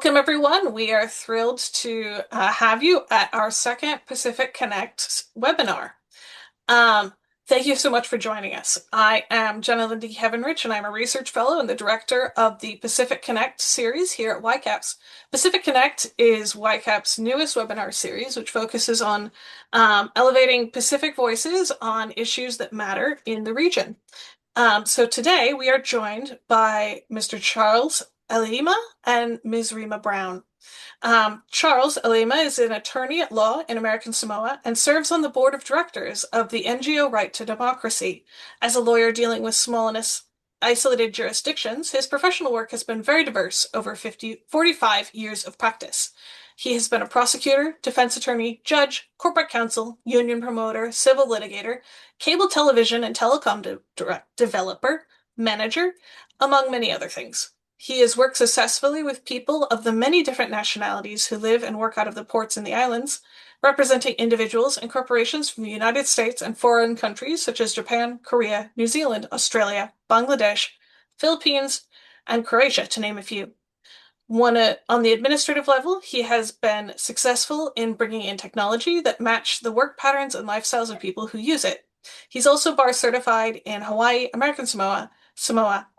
Welcome, everyone. We are thrilled to have you at our second Pacific Connect webinar. Um, Thank you so much for joining us. I am Jenna Lindy Heavenrich, and I'm a research fellow and the director of the Pacific Connect series here at YCAPS. Pacific Connect is YCAP's newest webinar series, which focuses on elevating Pacific voices on issues that matter in the region. So today we are joined by Mr. Charles Elima and Ms. Rima Browne. Charles Elima is an attorney at law in American Samoa and serves on the board of directors of the NGO Right to Democracy. As a lawyer dealing with small and isolated jurisdictions, his professional work has been very diverse over 45 years of practice. He has been a prosecutor, defense attorney, judge, corporate counsel, union promoter, civil litigator, cable television and telecom developer, manager, among many other things. He has worked successfully with people of the many different nationalities who live and work out of the ports in the islands, representing individuals and corporations from the United States and foreign countries such as Japan, Korea, New Zealand, Australia, Bangladesh, Philippines, and Croatia, to name a few. On the administrative level, he has been successful in bringing in technology that match the work patterns and lifestyles of people who use it. He's also bar certified in Hawaii, American Samoa,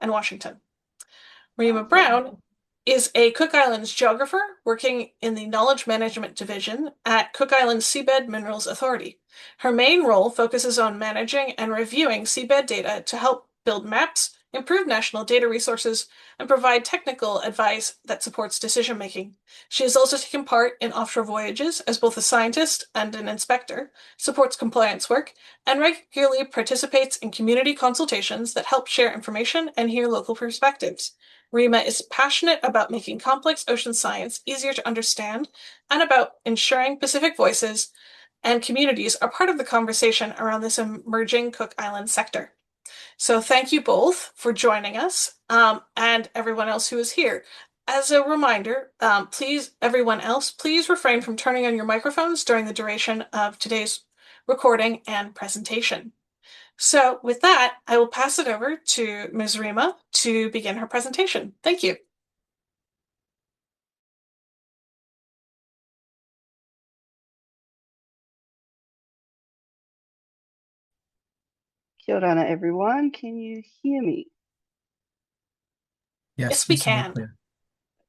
and Washington. Rima Browne is a Cook Islands geographer working in the Knowledge Management Division at Cook Islands Seabed Minerals Authority. Her main role focuses on managing and reviewing seabed data to help build maps, improve national data resources, and provide technical advice that supports decision-making. She has also taken part in offshore voyages as both a scientist and an inspector, supports compliance work, and regularly participates in community consultations that help share information and hear local perspectives. Rima is passionate about making complex ocean science easier to understand and about ensuring Pacific voices and communities are part of the conversation around this emerging Cook Island sector. So thank you both for joining us, and everyone else who is here. As a reminder, everyone else, please refrain from turning on your microphones during the duration of today's recording and presentation. So with that, I will pass it over to Ms. Rima to begin her presentation. Thank you. Kia ora, everyone. Can you hear me? Yes, Yes, we this is can. clear.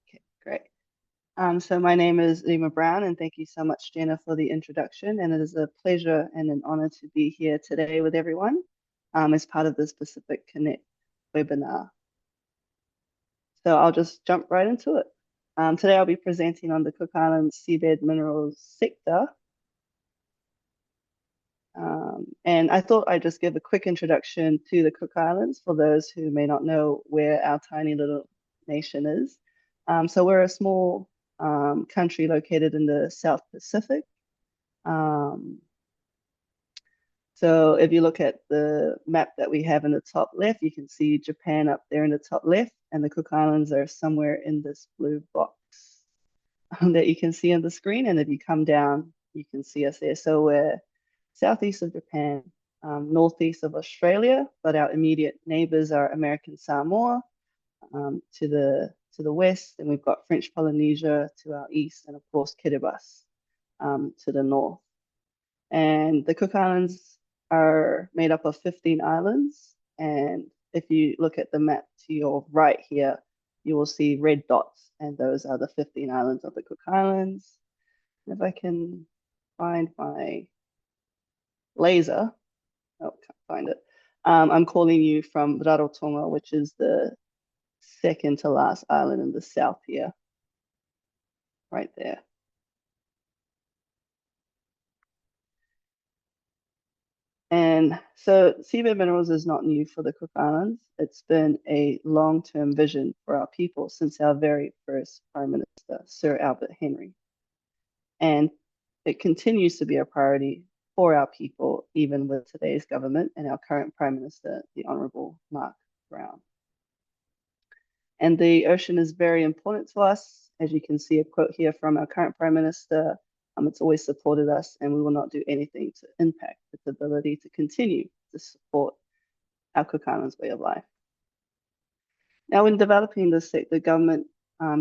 Okay, great. So my name is Rima Browne, and thank you so much, Jenna, for the introduction. And it is a pleasure and an honor to be here today with everyone as part of this Pacific Connect webinar. So I'll just jump right into it. Today I'll be presenting on the Cook Islands seabed minerals sector. And I thought I'd just give a quick introduction to the Cook Islands for those who may not know where our tiny little nation is. So we're a small country located in the South Pacific. So if you look at the map that we have in the top left, you can see Japan up there in the top left, and the Cook Islands are somewhere in this blue box that you can see on the screen. And if you come down, you can see us there. So we're southeast of Japan, northeast of Australia, but our immediate neighbors are American Samoa to the west, and we've got French Polynesia to our east, and of course Kiribati to the north. And the Cook Islands are made up of 15 islands, and if you look at the map to your right here, you will see red dots, and those are the 15 islands of the Cook Islands. If I can find my laser. Oh, can't find it. I'm calling you from Rarotonga, which is the second to last island in the south here. Right there. And so seabed minerals is not new for the Cook Islands. It's been a long-term vision for our people since our very first Prime Minister, Sir Albert Henry. And it continues to be a priority for our people, even with today's government and our current Prime Minister, the Honourable Mark Browne. And the ocean is very important to us. As you can see a quote here from our current Prime Minister, it's always supported us, and we will not do anything to impact its ability to continue to support our Cook Islands way of life. Now, in developing this sector, the government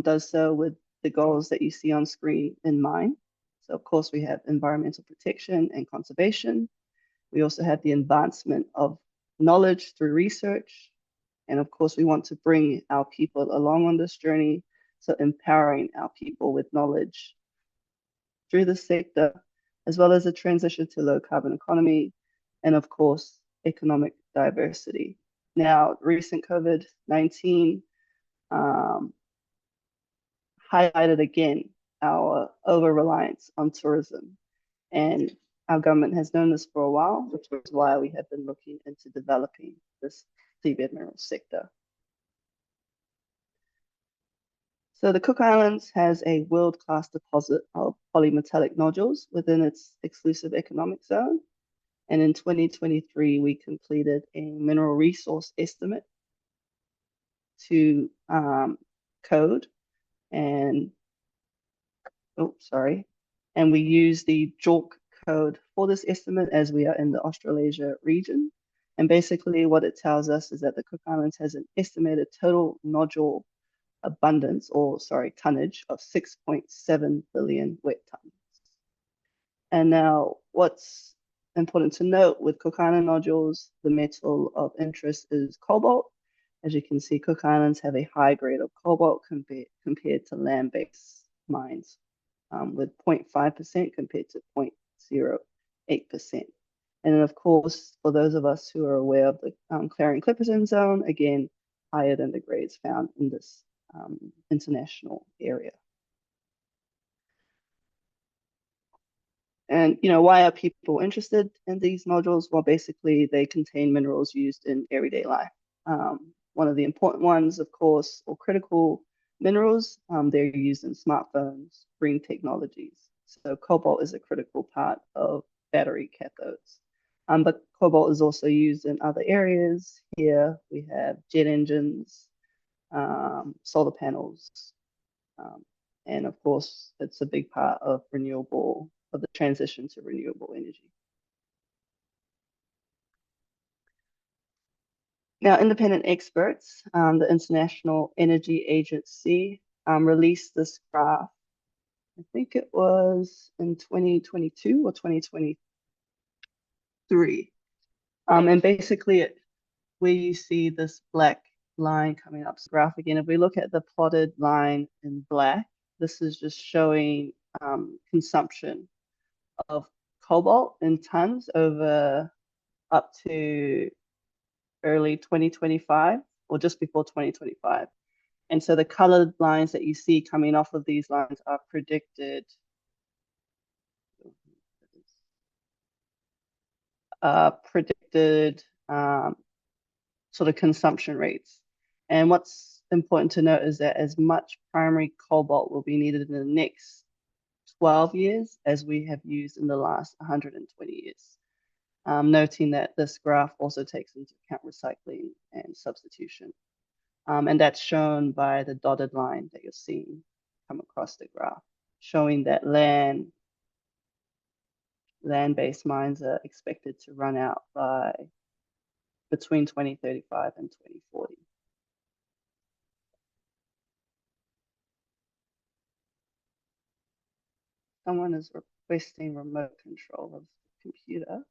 does so with the goals that you see on screen in mind. So of course we have environmental protection and conservation. We also have the advancement of knowledge through research. And of course, we want to bring our people along on this journey. So empowering our people with knowledge through the sector, as well as a transition to low carbon economy, and of course, economic diversity. Now, recent COVID-19 um, highlighted again our over-reliance on tourism. And our government has known this for a while, which is why we have been looking into developing this seabed minerals sector. So the Cook Islands has a world-class deposit of polymetallic nodules within its exclusive economic zone. And in 2023, we completed a mineral resource estimate to code and, oh, sorry. And we use the JORC code for this estimate as we are in the Australasia region. And basically what it tells us is that the Cook Islands has an estimated total nodule abundance, or sorry, tonnage of 6.7 billion wet tons. And now what's important to note with Cook Island nodules, the metal of interest is cobalt. As you can see, Cook Islands have a high grade of cobalt compared to land-based mines, with 0.5% compared to 0.08%. And then of course, for those of us who are aware of the Clarion-Clipperton zone, again, higher than the grades found in this international area. And why are people interested in these nodules? Well, basically, they contain minerals used in everyday life. One of the important ones, of course, or critical minerals, they're used in smartphones, green technologies. So cobalt is a critical part of battery cathodes. But cobalt is also used in other areas. Here we have jet engines, solar panels, and of course, it's a big part of the transition to renewable energy. Now, independent experts, the International Energy Agency, released this graph. I think it was in 2022 or 2023. And basically, where you see this black line coming up, graph again, if we look at the plotted line in black, this is just showing consumption of cobalt in tons over up to early 2025 or just before 2025. And so the colored lines that you see coming off of these lines are predicted sort of consumption rates. And what's important to note is that as much primary cobalt will be needed in the next 12 years as we have used in the last 120 years. Noting that this graph also takes into account recycling and substitution. And that's shown by the dotted line that you're seeing come across the graph, showing that land-based mines are expected to run out by between 2035 and 2040. Someone is requesting remote control of the computer.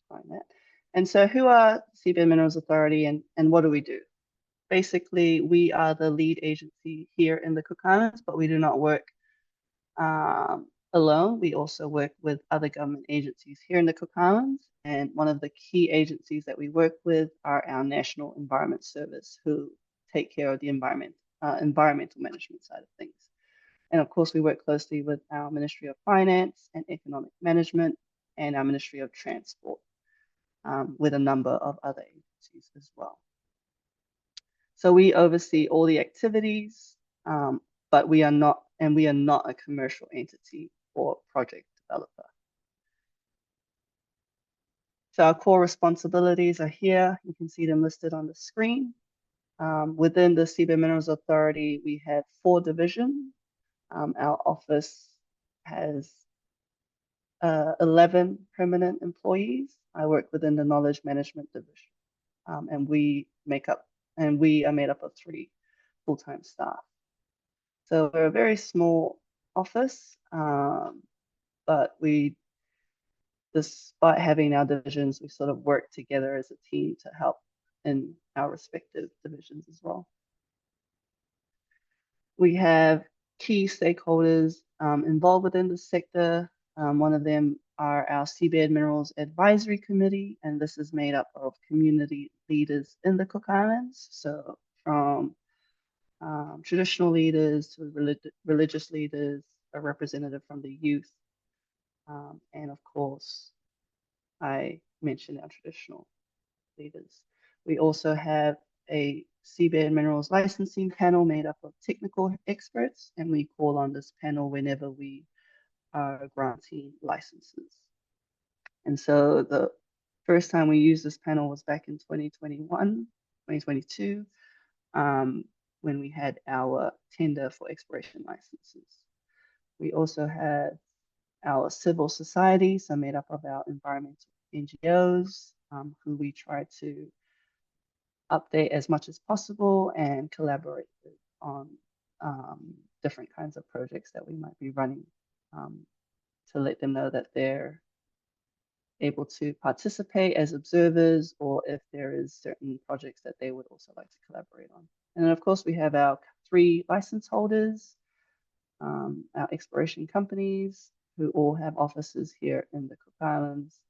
Find that. And so who are Seabed Minerals Authority and what do we do? Basically, we are the lead agency here in the Cook Islands, but we do not work alone. We also work with other government agencies here in the Cook Islands. And one of the key agencies that we work with are our National Environment Service, who take care of the environmental management side of things. And of course, we work closely with our Ministry of Finance and Economic Management and our Ministry of Transport, with a number of other agencies as well. So we oversee all the activities, but we are not a commercial entity or project developer. So our core responsibilities are here. You can see them listed on the screen. Within the Seabed Minerals Authority, we have 4 divisions. Our office has 11 permanent employees. I work within the Knowledge Management Division, and we are made up of 3 full-time staff. So we're a very small office, but despite having our divisions, we sort of work together as a team to help in our respective divisions as well. We have key stakeholders involved within the sector. One of them are our Seabed Minerals Advisory Committee, and this is made up of community leaders in the Cook Islands. So from traditional leaders to religious leaders, a representative from the youth, and of course, I mentioned our traditional leaders. We also have a seabed minerals licensing panel made up of technical experts, and we call on this panel whenever we are granting licenses. And so the first time we used this panel was back in 2021, 2022, when we had our tender for exploration licenses. We also have our civil society, so made up of our environmental NGOs, who we try to update as much as possible and collaborate with on different kinds of projects that we might be running, um, to let them know that they're able to participate as observers, or if there is certain projects that they would also like to collaborate on. And then of course we have our 3 license holders, our exploration companies who all have offices here in the Cook Islands,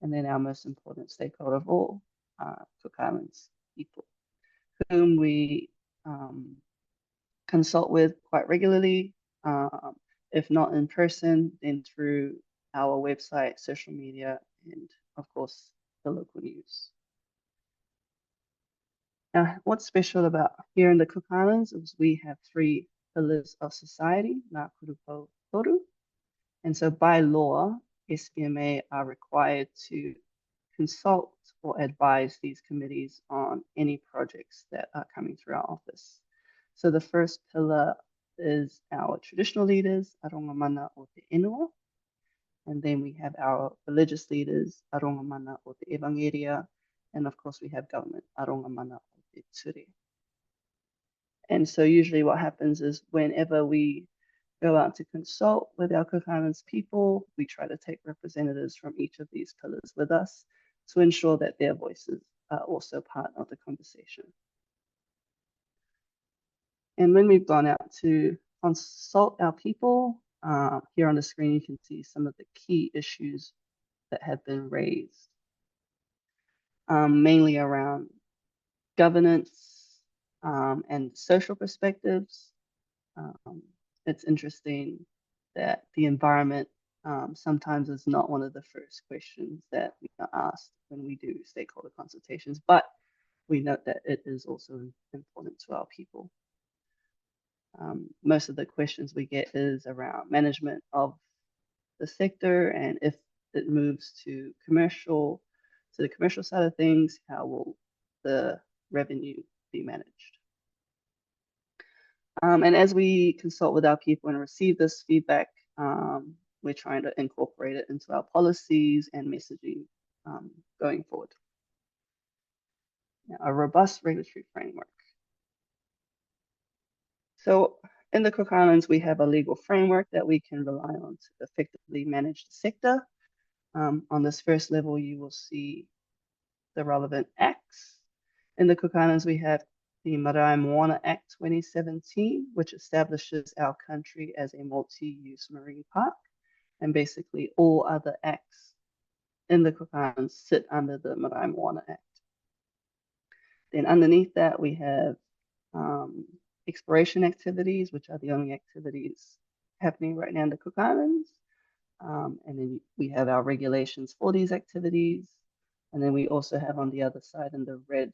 and then our most important stakeholder of all, Cook Islands people, whom we consult with quite regularly, if not in person, then through our website, social media, and of course, the local news. Now, what's special about here in the Cook Islands is we have 3 pillars of society, Ngā Kurupo Toru. And so by law, SPMA are required to consult or advise these committees on any projects that are coming through our office. So the first pillar is our traditional leaders, Aronga Mana o Te Inua. And then we have our religious leaders, Aronga Mana o Te Evangelia. And of course, we have government, Aronga Mana o Te Ture. And so usually what happens is whenever we go out to consult with our Cook Islands people, we try to take representatives from each of these pillars with us to ensure that their voices are also part of the conversation. And when we've gone out to consult our people, here on the screen, you can see some of the key issues that have been raised, mainly around governance and social perspectives. It's interesting that the environment sometimes is not one of the first questions that we are asked when we do stakeholder consultations, but we note that it is also important to our people. Most of the questions we get is around management of the sector, and if it moves to the commercial side of things, how will the revenue be managed? And as we consult with our people and receive this feedback, we're trying to incorporate it into our policies and messaging going forward. Now, a robust regulatory framework. So in the Cook Islands, we have a legal framework that we can rely on to effectively manage the sector. On this first level, you will see the relevant acts. In the Cook Islands, we have the Marae Moana Act 2017, which establishes our country as a multi-use marine park. And basically all other acts in the Cook Islands sit under the Marae Moana Act. Then underneath that, we have exploration activities, which are the only activities happening right now in the Cook Islands. And then we have our regulations for these activities. And then we also have on the other side in the red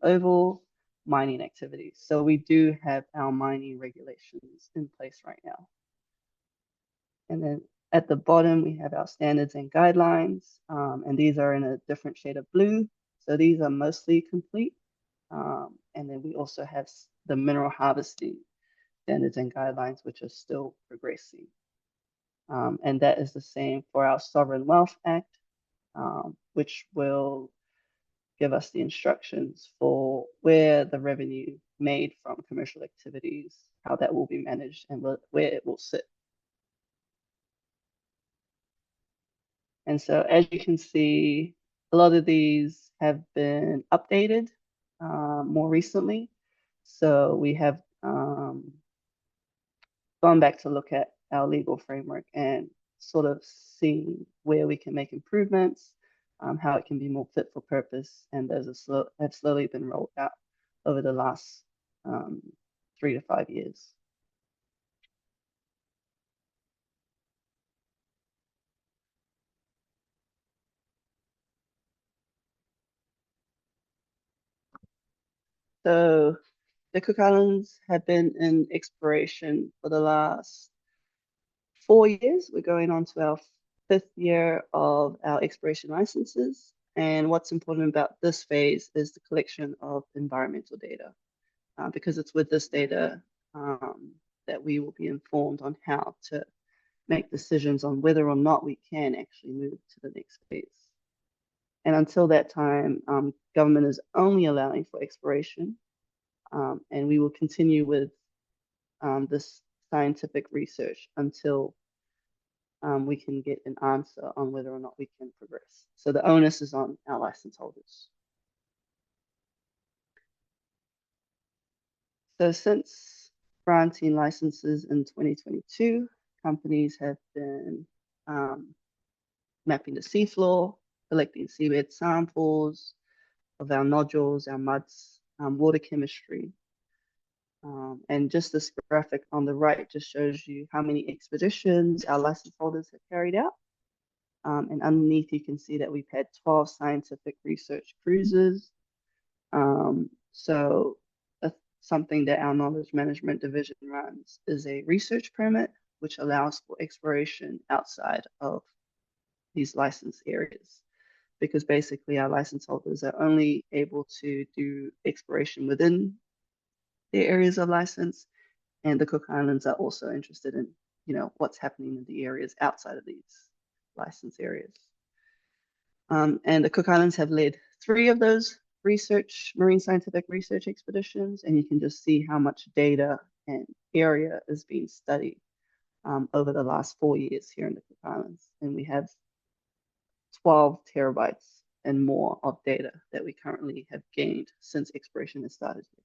oval, mining activities. So we do have our mining regulations in place right now. And then at the bottom, we have our standards and guidelines, and these are in a different shade of blue. So these are mostly complete. And then we also have the mineral harvesting standards and guidelines, which are still progressing. And that is the same for our Sovereign Wealth Act, which will give us the instructions for where the revenue made from commercial activities, how that will be managed, and where it will sit. And so as you can see, a lot of these have been updated more recently. So we have gone back to look at our legal framework and sort of see where we can make improvements, how it can be more fit for purpose, and those have slowly been rolled out over the last 3 to 5 years. So the Cook Islands have been in exploration for the last 4 years. We're going on to our 5th year of our exploration licenses. And what's important about this phase is the collection of environmental data, because it's with this data that we will be informed on how to make decisions on whether or not we can actually move to the next phase. And until that time, government is only allowing for exploration, and we will continue with this scientific research until we can get an answer on whether or not we can progress. So the onus is on our license holders. So since granting licenses in 2022, companies have been mapping the seafloor, collecting seabed samples of our nodules, our muds, water chemistry. And just this graphic on the right just shows you how many expeditions our license holders have carried out. And underneath, you can see that we've had 12 scientific research cruises. So something that our knowledge management division runs is a research permit, which allows for exploration outside of these licensed areas. Because basically our license holders are only able to do exploration within their areas of license, and the Cook Islands are also interested in, what's happening in the areas outside of these license areas. And the Cook Islands have led 3 of those marine scientific research expeditions, and you can just see how much data and area is being studied over the last 4 years here in the Cook Islands. And we have 12 terabytes and more of data that we currently have gained since exploration has started here.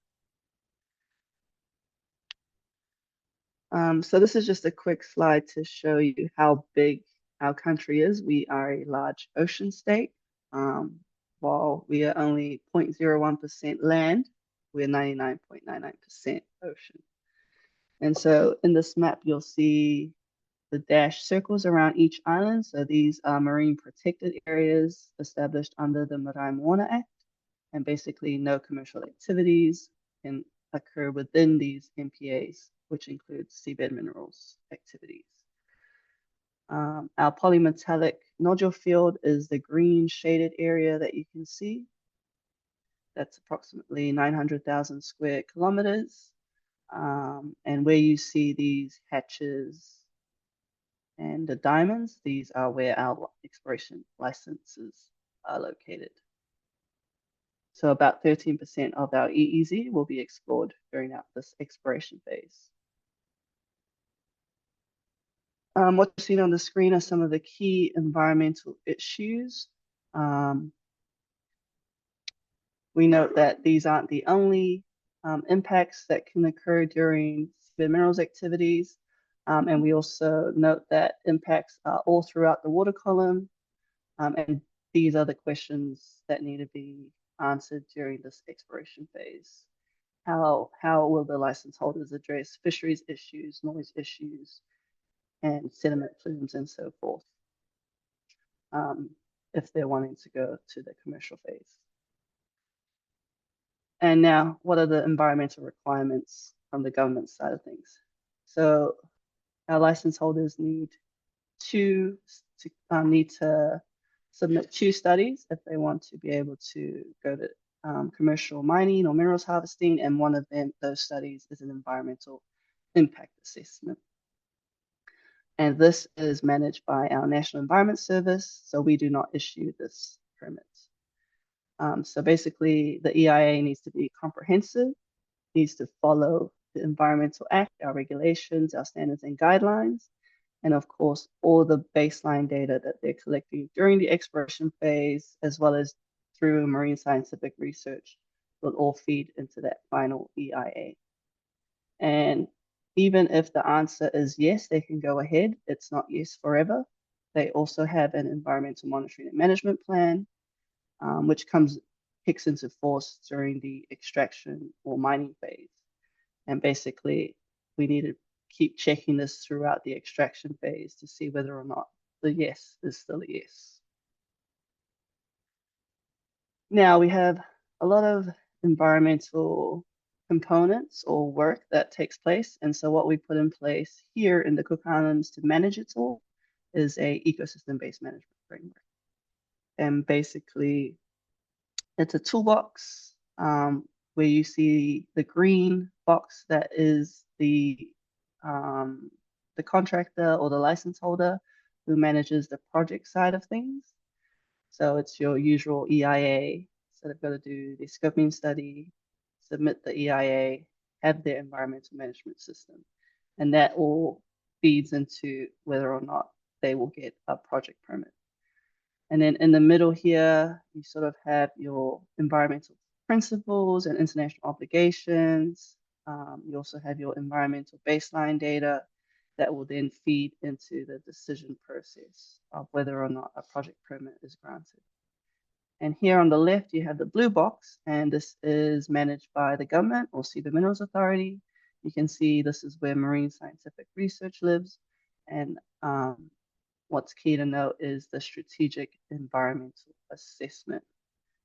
So this is just a quick slide to show you how big our country is. We are a large ocean state. While we are only 0.01% land, we're 99.99% ocean. And so in this map, you'll see the dashed circles around each island. So these are marine protected areas established under the Maritime Water Act. And basically no commercial activities can occur within these MPAs, which includes seabed minerals activities. Our polymetallic nodule field is the green shaded area that you can see. That's approximately 900,000 square kilometers. And where you see these hatches and the diamonds, these are where our exploration licenses are located. So about 13% of our EEZ will be explored during this exploration phase. What you're seeing on the screen are some of the key environmental issues. We note that these aren't the only impacts that can occur during seabed minerals activities. And we also note that impacts are all throughout the water column. And these are the questions that need to be answered during this exploration phase. How will the license holders address fisheries issues, noise issues, and sediment plumes and so forth, if they're wanting to go to the commercial phase? And now, what are the environmental requirements from the government side of things? So our license holders need to submit 2 studies if they want to be able to go to commercial mining or minerals harvesting, and one of those studies is an environmental impact assessment. And this is managed by our National Environment Service, so we do not issue this permit. So basically, the EIA needs to be comprehensive, needs to follow the Environmental Act, our regulations, our standards and guidelines, and of course, all the baseline data that they're collecting during the exploration phase, as well as through marine scientific research, will all feed into that final EIA. And even if the answer is yes, they can go ahead. It's not yes forever. They also have an environmental monitoring and management plan, which kicks into force during the extraction or mining phase. And basically, we need to keep checking this throughout the extraction phase to see whether or not the yes is still a yes. Now we have a lot of environmental components or work that takes place. And so what we put in place here in the Cook Islands to manage it all is a ecosystem-based management framework. And basically, it's a toolbox where you see the green box that is the contractor or the license holder who manages the project side of things. So it's your usual EIA. So they've got to do the scoping study, submit the EIA, have their environmental management system. And that all feeds into whether or not they will get a project permit. And then in the middle here, you sort of have your environmental principles and international obligations. You also have your environmental baseline data that will then feed into the decision process of whether or not a project permit is granted. And here on the left, you have the blue box, and this is managed by the government or Seabed Minerals Authority. You can see this is where marine scientific research lives. And what's key to note is the Strategic Environmental Assessment,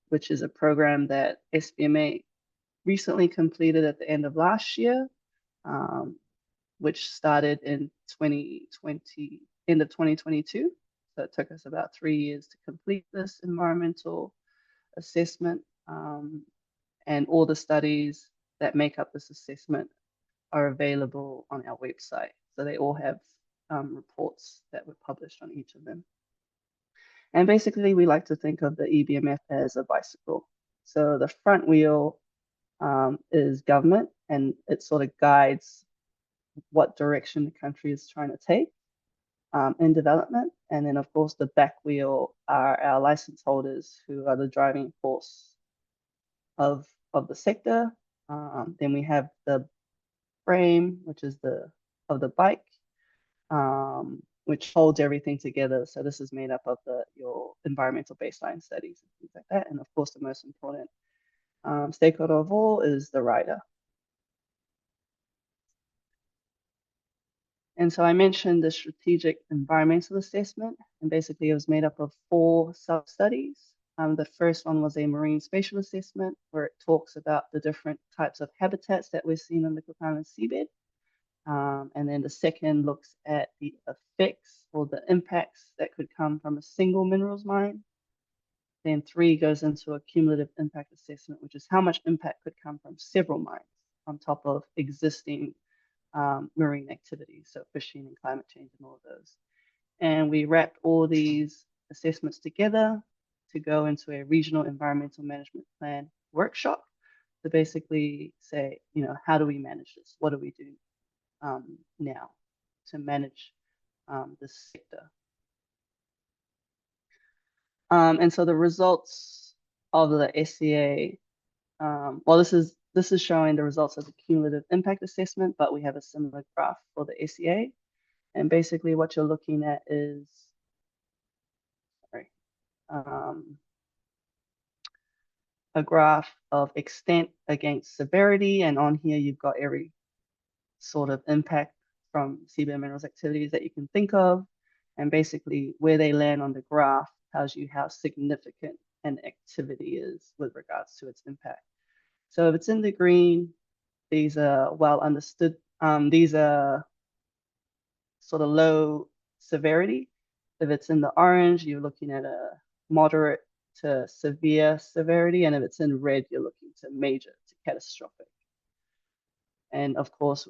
which is a program that SBMA recently completed at the end of last year, which started in 2020, end of 2022. So it took us about 3 years to complete this environmental assessment. And all the studies that make up this assessment are available on our website. So they all have reports that were published on each of them. And basically, we like to think of the EBMF as a bicycle. So the front wheel is government, and it sort of guides what direction the country is trying to take in development. And then, of course, the back wheel are our license holders who are the driving force of the sector. Then we have the frame, which is of the bike, which holds everything together. So this is made up of your environmental baseline studies and things like that. And of course, the most important stakeholder of all is the rider. And so I mentioned the strategic environmental assessment, and basically it was made up of 4 sub-studies. The first one was a marine spatial assessment, where it talks about the different types of habitats that we're seeing in the Cook Islands seabed. And then the second looks at the effects or the impacts that could come from a single minerals mine. Then 3 goes into a cumulative impact assessment, which is how much impact could come from several mines on top of existing marine activities, so fishing and climate change and all of those. And we wrapped all these assessments together to go into a regional environmental management plan workshop to basically say, how do we manage this? What do we do now to manage this sector? And so the results of the SCA, well, this is showing the results of the cumulative impact assessment, but we have a similar graph for the SCA. And basically what you're looking at is, a graph of extent against severity. And on here, you've got every sort of impact from seabed minerals activities that you can think of. And basically where they land on the graph tells you how significant an activity is with regards to its impact. So if it's in the green, these are well understood. These are sort of low severity. If it's in the orange, you're looking at a moderate to severe severity. And if it's in red, you're looking to major to catastrophic. And of course,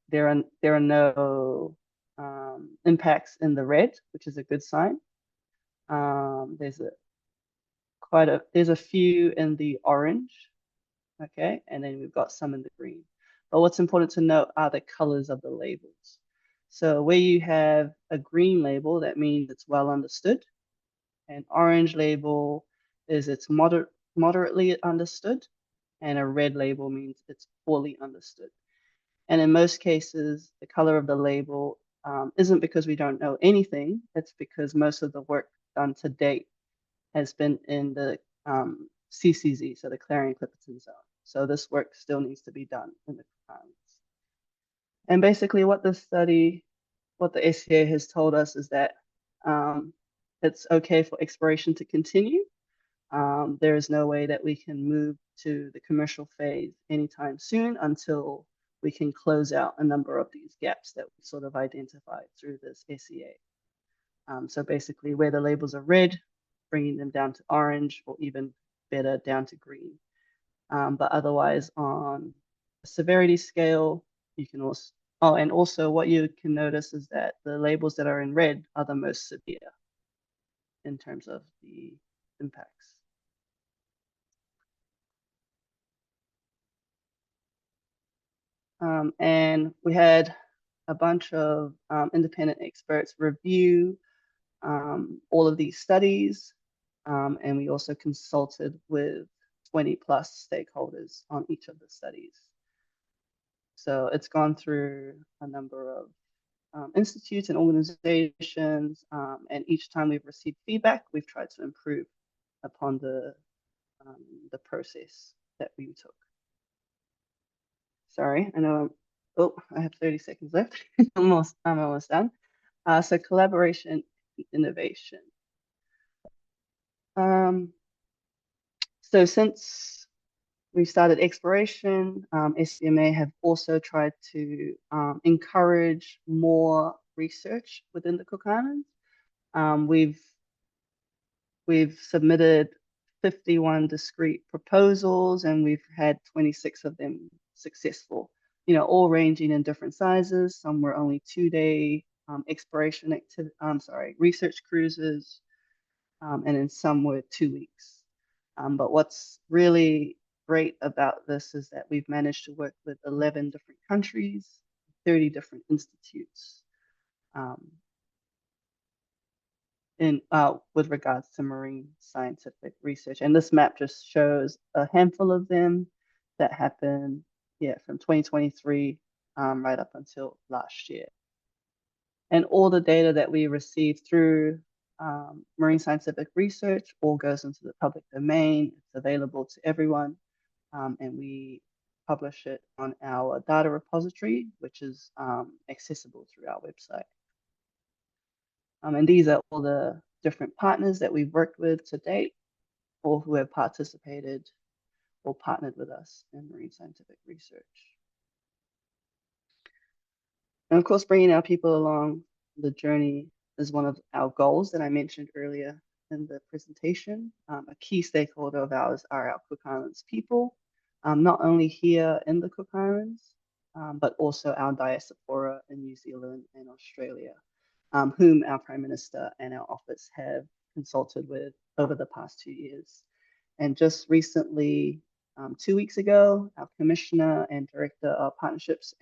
there are no impacts in the red, which is a good sign. There's there's a few in the orange, okay, and then we've got some in the green. But what's important to note are the colors of the labels. So where you have a green label, that means it's well understood. An orange label is it's moderately understood, and a red label means it's poorly understood. And in most cases, the color of the label isn't because we don't know anything, it's because most of the work done to date has been in the CCZ, so the Clarion-Clipperton Zone. So this work still needs to be done in the islands. And basically what the SCA has told us is that um, it's okay for exploration to continue. There is no way that we can move to the commercial phase anytime soon until we can close out a number of these gaps that we sort of identified through this SEA. So basically where the labels are red, bringing them down to orange or even better down to green. But otherwise on a severity scale, you can also, oh, and also what you can notice is that the labels that are in red are the most severe in terms of the impacts. And we had a bunch of independent experts review all of these studies. And we also consulted with 20 plus stakeholders on each of the studies. So it's gone through a number of institutes and organizations, and each time we've received feedback, we've tried to improve upon the process that we took. Sorry, I know. Oh, I have 30 seconds left. I'm almost done. So collaboration, innovation. So since we started exploration, SCMA have also tried to encourage more research within the Cook Islands. Um, we've we've submitted 51 discrete proposals and we've had 26 of them successful, all ranging in different sizes. Some were only 2-day exploration research cruises, and then some were 2 weeks. But what's really great about this is that we've managed to work with 11 different countries, 30 different institutes, um, with regards to marine scientific research. And this map just shows a handful of them that happened, yeah, from 2023 right up until last year. And all the data that we receive through marine scientific research all goes into the public domain. It's available to everyone, and we publish it on our data repository, which is accessible through our website. And these are all the different partners that we've worked with to date, or who have participated or partnered with us in marine scientific research. And of course, bringing our people along the journey is one of our goals that I mentioned earlier in the presentation. A key stakeholder of ours are our Cook Islands people, not only here in the Cook Islands, but also our diaspora in New Zealand and Australia, whom our Prime Minister and our office have consulted with over the past 2 years. And just recently, 2 weeks ago, our Commissioner and Director of Partnerships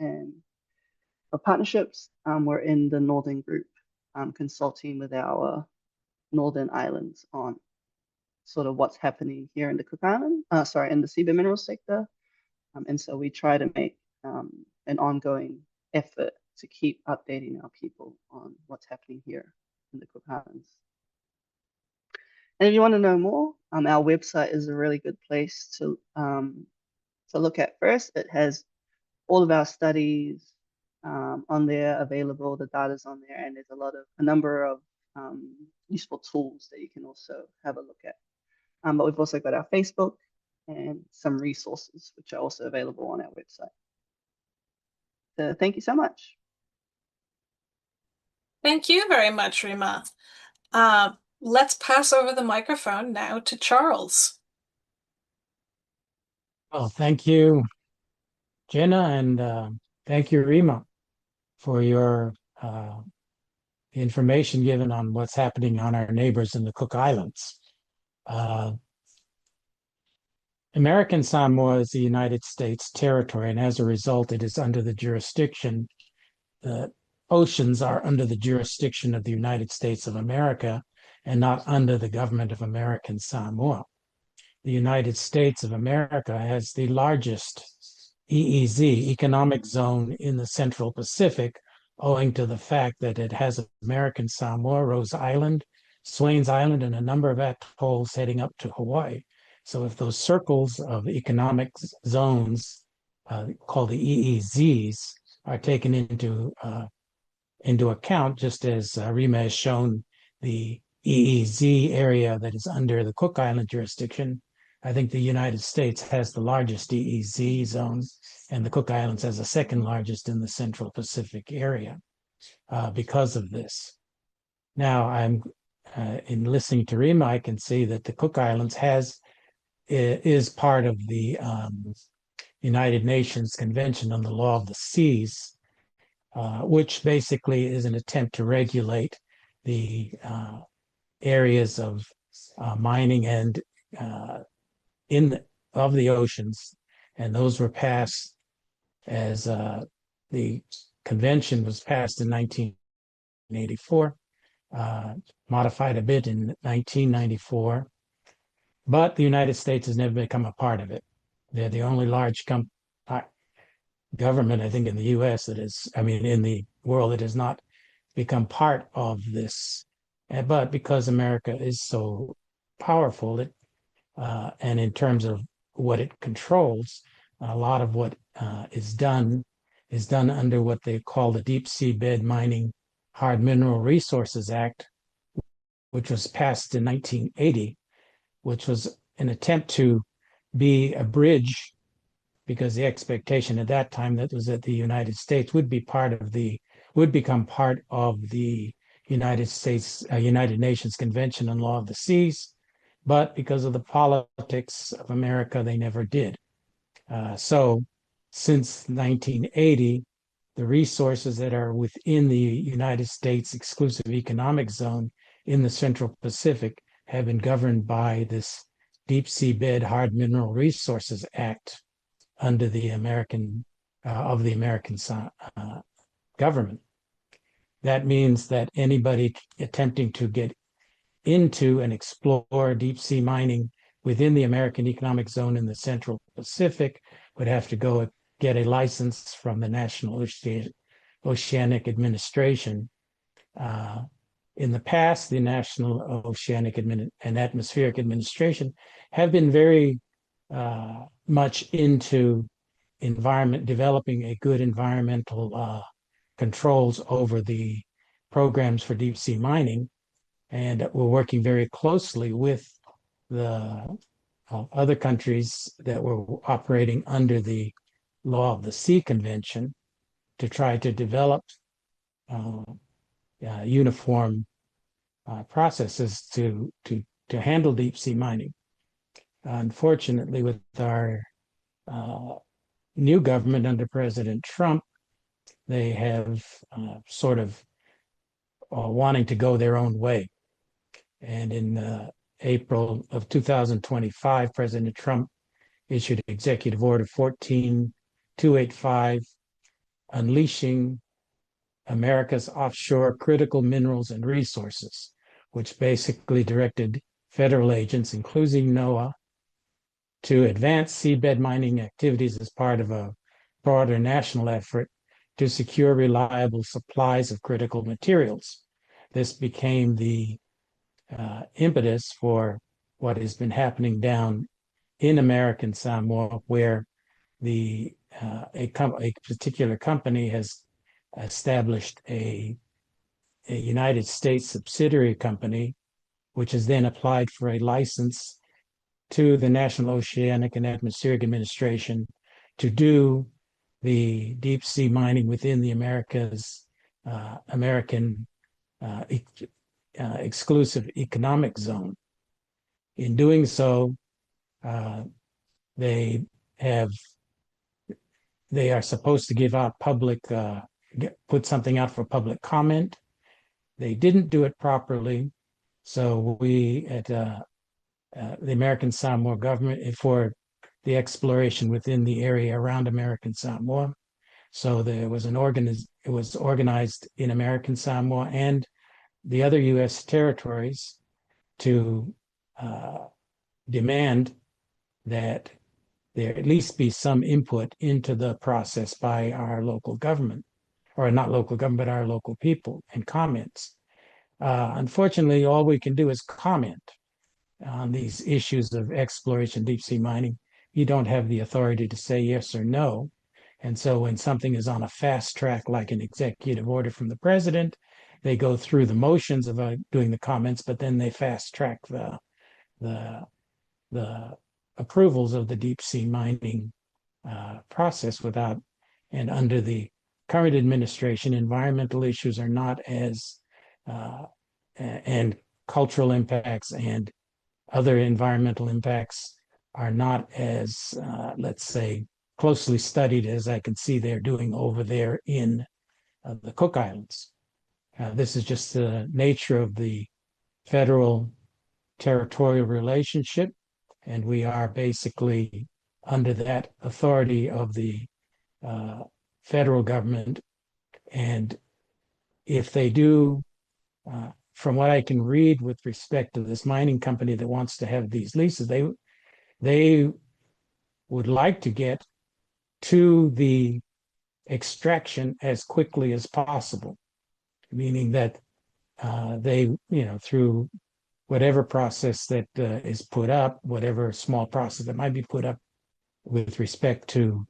were in the Northern Group, consulting with our Northern Islands on sort of what's happening here in the Cook Island, in the seabed minerals sector. And so we try to make an ongoing effort to keep updating our people on what's happening here in the Cook Islands. And if you want to know more, our website is a really good place to look at first. It has all of our studies on there available, the data's on there, and there's a number of useful tools that you can also have a look at. But we've also got our Facebook and some resources, which are also available on our website. So thank you so much. Thank you very much, Rima. Let's pass over the microphone now to Charles. Well, thank you, Jenna, and thank you, Rima, for your information given on what's happening on our neighbors in the Cook Islands. American Samoa is the United States territory, and as a result, it is under the jurisdiction. The oceans are under the jurisdiction of the United States of America and not under the government of American Samoa. The United States of America has the largest EEZ, economic zone, in the Central Pacific, owing to the fact that it has American Samoa, Rose Island, Swains Island, and a number of atolls heading up to Hawaii. So if those circles of economic zones, called the EEZs, are taken into account, just as Rima has shown the EEZ area that is under the Cook Island jurisdiction. I think the United States has the largest EEZ zone, and the Cook Islands has the second largest in the Central Pacific area because of this. Now, in listening to Rima, I can see that the Cook Islands is part of the United Nations Convention on the Law of the Seas, which basically is an attempt to regulate the areas of mining and of the oceans, and those were passed as the convention was passed in 1984, modified a bit in 1994, but the United States has never become a part of it. They're the only large government, I think, in the U.S. in the world that has not become part of this. But because America is so powerful, and in terms of what it controls, a lot of what is done under what they call the Deep Seabed Mining Hard Mineral Resources Act, which was passed in 1980, which was an attempt to be a bridge, because the expectation at that time was that the United States would become part of the United Nations Convention on Law of the Seas, but because of the politics of America, they never did. So since 1980, the resources that are within the United States exclusive economic zone in the Central Pacific have been governed by this Deep Seabed Hard Mineral Resources Act under the American government. That means that anybody attempting to get into and explore deep sea mining within the American Economic Zone in the Central Pacific would have to go get a license from the National Oceanic Administration. In the past, the National Oceanic and Atmospheric Administration have been very much into developing a good environmental controls over the programs for deep sea mining. And we're working very closely with the other countries that were operating under the Law of the Sea Convention to try to develop uniform processes to handle deep sea mining. Unfortunately, with our new government under President Trump, they have sort of wanting to go their own way. And in April of 2025, President Trump issued Executive Order 14285, unleashing America's offshore critical minerals and resources, which basically directed federal agents, including NOAA, to advance seabed mining activities as part of a broader national effort to secure reliable supplies of critical materials. This became the impetus for what has been happening down in American Samoa, where a particular company has established a United States subsidiary company, which has then applied for a license to the National Oceanic and Atmospheric Administration to do the deep sea mining within the American exclusive economic zone. In doing so, they are supposed to give out put something out for public comment. They didn't do it properly, so we at the American Samoa government, for the exploration within the area around American Samoa. So there was it was organized in American Samoa and the other U.S. territories to demand that there at least be some input into the process by our local government, or not local government, but our local people, and comments. Unfortunately, all we can do is comment on these issues of exploration, deep sea mining. You don't have the authority to say yes or no. And so when something is on a fast track, like an executive order from the president, they go through the motions of doing the comments, but then they fast track the the approvals of the deep sea mining process without, and under the current administration, environmental issues are not as, and cultural impacts and other environmental impacts are not as, let's say, closely studied as I can see they're doing over there in the Cook Islands. This is just the nature of the federal territorial relationship, and we are basically under that authority of the federal government. And if they do, from what I can read with respect to this mining company that wants to have these leases, they would like to get to the extraction as quickly as possible, meaning that through whatever process that is put up, whatever small process that might be put up with respect to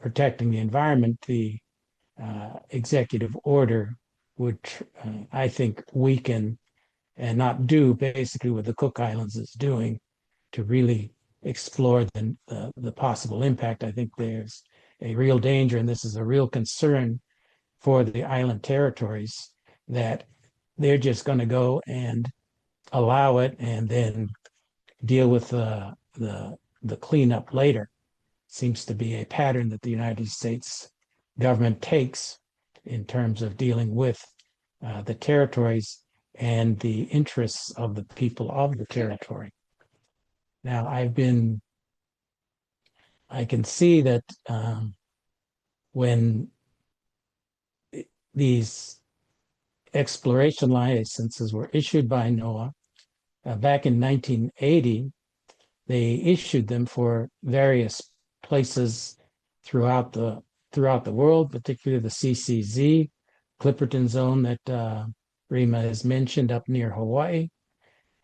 protecting the environment, the executive order would, I think, weaken and not do basically what the Cook Islands is doing to really explore the possible impact. I think there's a real danger, and this is a real concern for the island territories, that they're just going to go and allow it and then deal with the cleanup later. Seems to be a pattern that the United States government takes in terms of dealing with the territories and the interests of the people of the territory. Now, I can see that when these exploration licenses were issued by NOAA back in 1980, they issued them for various places throughout the world, particularly the CCZ, Clipperton Zone that Rima has mentioned up near Hawaii.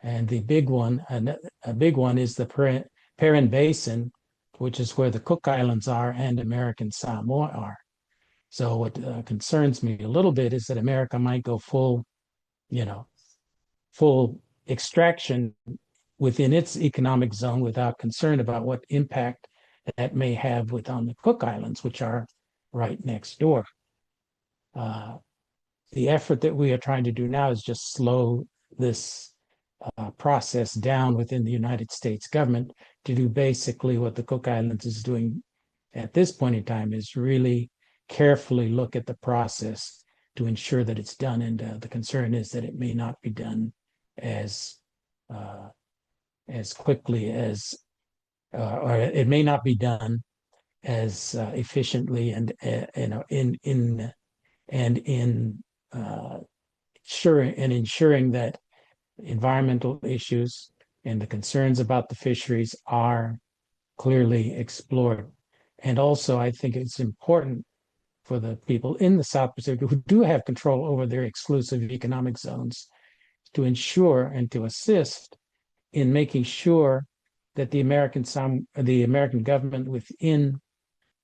And the big one, a big one, is the Perrin Basin, which is where the Cook Islands are and American Samoa are. So what concerns me a little bit is that America might go full extraction within its economic zone without concern about what impact that may have on the Cook Islands, which are right next door. The effort that we are trying to do now is just slow this process down within the United States government to do basically what the Cook Islands is doing at this point in time, is really carefully look at the process to ensure that it's done. And the concern is that it may not be done as quickly as, or it may not be done as efficiently and ensuring that environmental issues and the concerns about the fisheries are clearly explored. And also, I think it's important for the people in the South Pacific who do have control over their exclusive economic zones to ensure and to assist in making sure that the American government within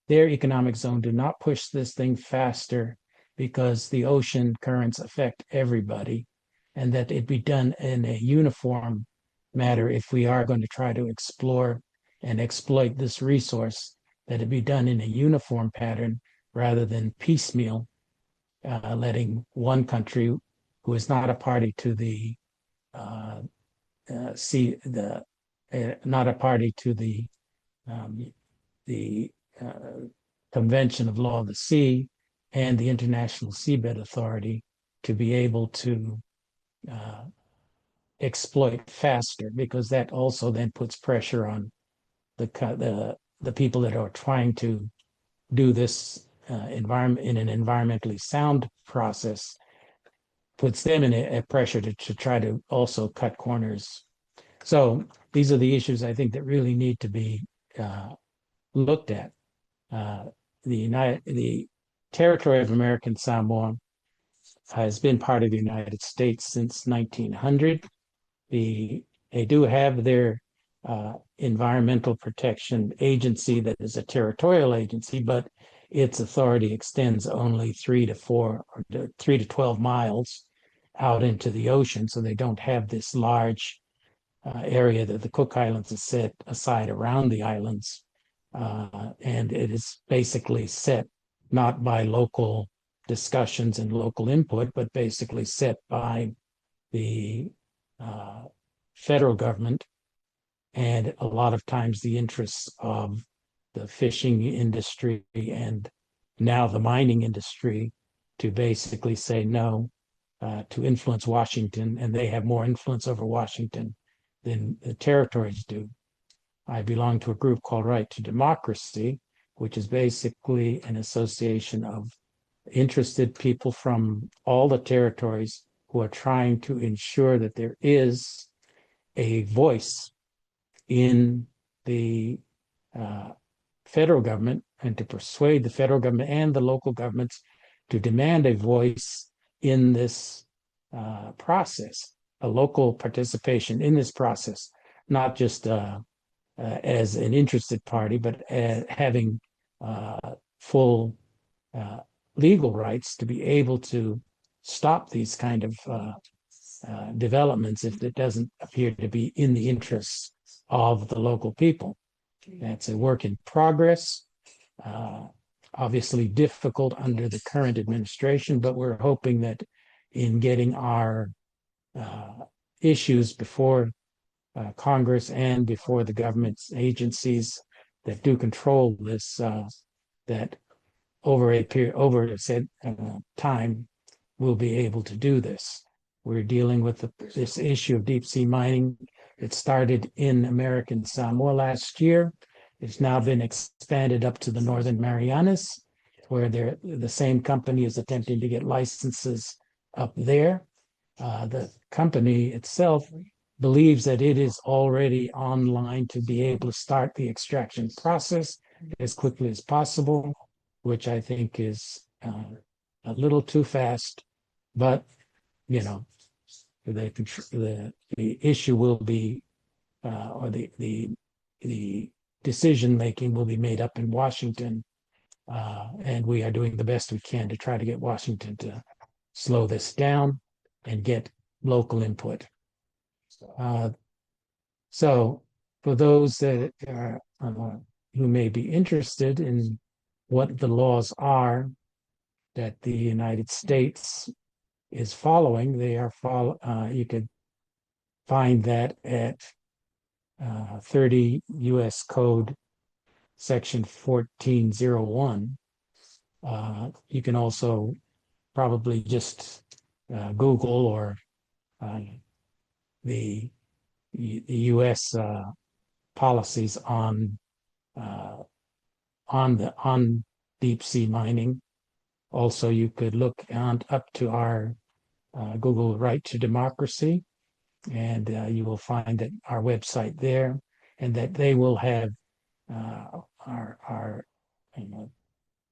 their economic zone do not push this thing faster, because the ocean currents affect everybody, and that it be done in a uniform manner. If we are going to try to explore and exploit this resource, that it be done in a uniform pattern rather than piecemeal, letting one country who is not a party to the not a party to the Convention of Law of the Sea and the International Seabed Authority to be able to exploit faster, because that also then puts pressure on the people that are trying to do this environment in an environmentally sound process puts them in a pressure to try to also cut corners. So these are the issues I think that really need to be looked at. Uh, the territory of American Samoa has been part of the United States since 1900. They do have their environmental protection agency that is a territorial agency, but its authority extends only 3 to 12 miles out into the ocean. So they don't have this large area that the Cook Islands is set aside around the islands. And it is basically set not by local discussions and local input, but basically set by the federal government and a lot of times the interests of the fishing industry and now the mining industry to basically say no to influence Washington, and they have more influence over Washington than the territories do. I belong to a group called Right to Democracy, which is basically an association of interested people from all the territories who are trying to ensure that there is a voice in the federal government and to persuade the federal government and the local governments to demand a voice in this process, a local participation in this process, not just as an interested party, but having full legal rights to be able to stop these kind of developments if it doesn't appear to be in the interests of the local people. That's a work in progress, obviously difficult under the current administration, but we're hoping that in getting our issues before Congress and before the government's agencies that do control this, that over a said time, we'll be able to do this. We're dealing with this issue of deep sea mining. It started in American Samoa last year. It's now been expanded up to the Northern Marianas, where the same company is attempting to get licenses up there. The company itself believes that it is already online to be able to start the extraction process as quickly as possible, which I think is a little too fast, but the issue will be, or the decision making will be made up in Washington, and we are doing the best we can to try to get Washington to slow this down and get local input. So for those that are, who may be interested in what the laws are that the United States is following, you could find that at 30 U.S. Code Section 1401. You can also probably just Google or the U.S. Policies on deep sea mining. Also, you could look up to our Google Right to Democracy, and you will find that our website there, and that they will have our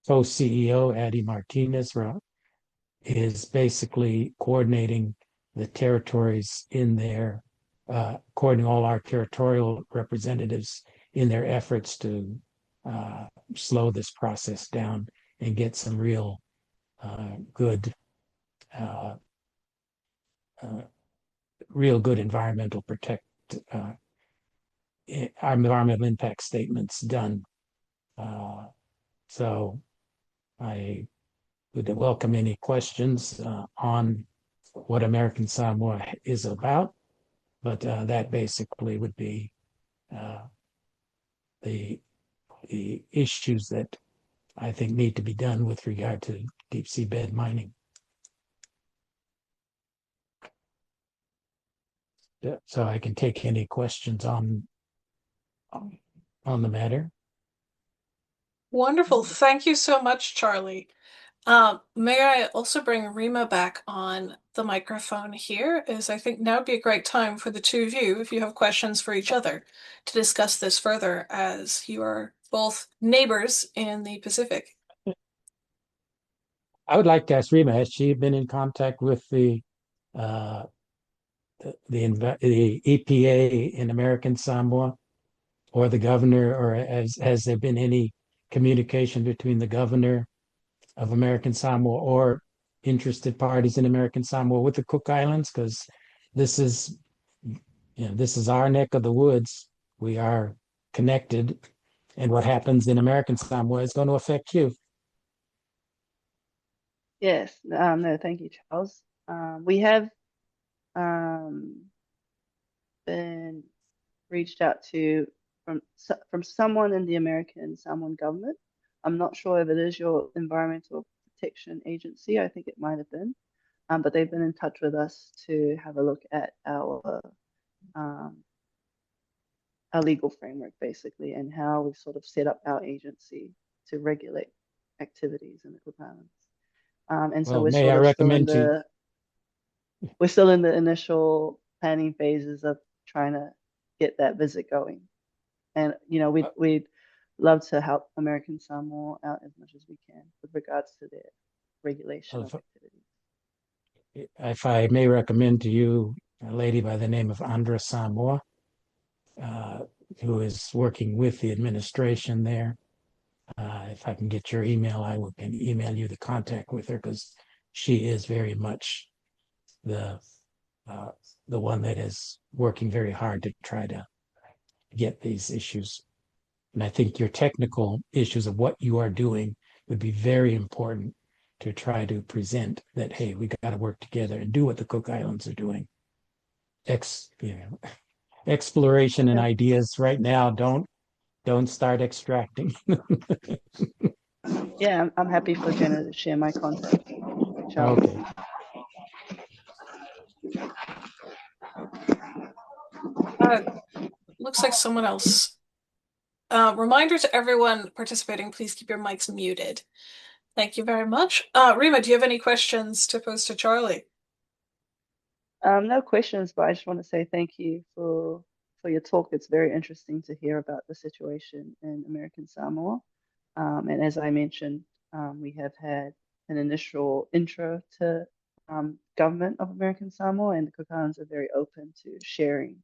co-CEO Addie Martinez is basically coordinating the territories in their coordinating all our territorial representatives in their efforts to slow this process down and get some real good environmental environmental impact statements done. So I would welcome any questions on what American Samoa is about, but that basically would be the issues that I think need to be done with regard to deep seabed mining. So I can take any questions on on the matter. Wonderful. Thank you so much, Charlie. May I also bring Rima back on the microphone here, as I think now would be a great time for the two of you, if you have questions for each other, to discuss this further, as you are both neighbors in the Pacific. I would like to ask Rima, has she been in contact with uh, the EPA in American Samoa or the governor, or has there been any communication between the governor of American Samoa or interested parties in American Samoa with the Cook Islands? Because this is, this is our neck of the woods. We are connected, and what happens in American Samoa is going to affect you. Yes, no, thank you, Charles. We have um, been reached out to from someone in the American Samoan government. I'm not sure if it is your Environmental Protection Agency. I think it might have been, but they've been in touch with us to have a look at um, our legal framework, basically, and how we sort of set up our agency to regulate activities in the Cook Islands. And so Well, may I recommend to we're still in the initial planning phases of trying to get that visit going. And we'd love to help American Samoa out as much as we can with regards to their regulation of activities. if I may recommend to you a lady by the name of Andra Samoa, uh, who is working with the administration there. If I can get your email, can email you the contact with her, because she is very much the uh, the one that is working very hard to try to get these issues. And I think your technical issues of what you are doing would be very important to try to present that, hey, we got to work together and do what the Cook Islands are doing. Exploration and Yeah, ideas right now. Don't start extracting. yeah, I'm happy for Jenna to share my contact with Charles. Okay. Uh, Looks like someone else. Reminder to everyone participating, please keep your mics muted. Thank you very much. Rima, do you have any questions to pose to Charlie? No questions, but I just want to say thank you for your talk. It's very interesting to hear about the situation in American Samoa. And as I mentioned, we have had an initial intro to government of American Samoa, and the Cook Islands are very open to sharing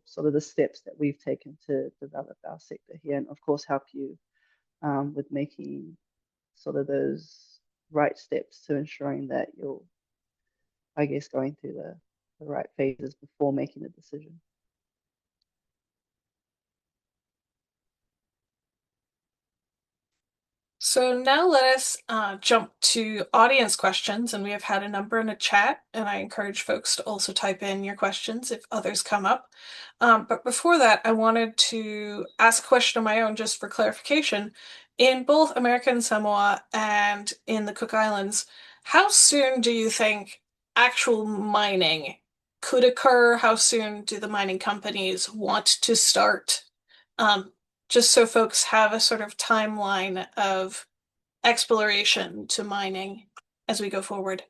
sort of the steps that we've taken to develop our sector here, and of course help you with making sort of those right steps to ensuring that you're, I guess, going through the right phases before making a decision. So now let us jump to audience questions, and we have had a number in the chat, and I encourage folks to also type in your questions if others come up. But before that, I wanted to ask a question of my own just for clarification. In both American Samoa and in the Cook Islands, how soon do you think actual mining could occur? How soon do the mining companies want to start? Um, just so folks have a sort of timeline of exploration to mining as we go forward.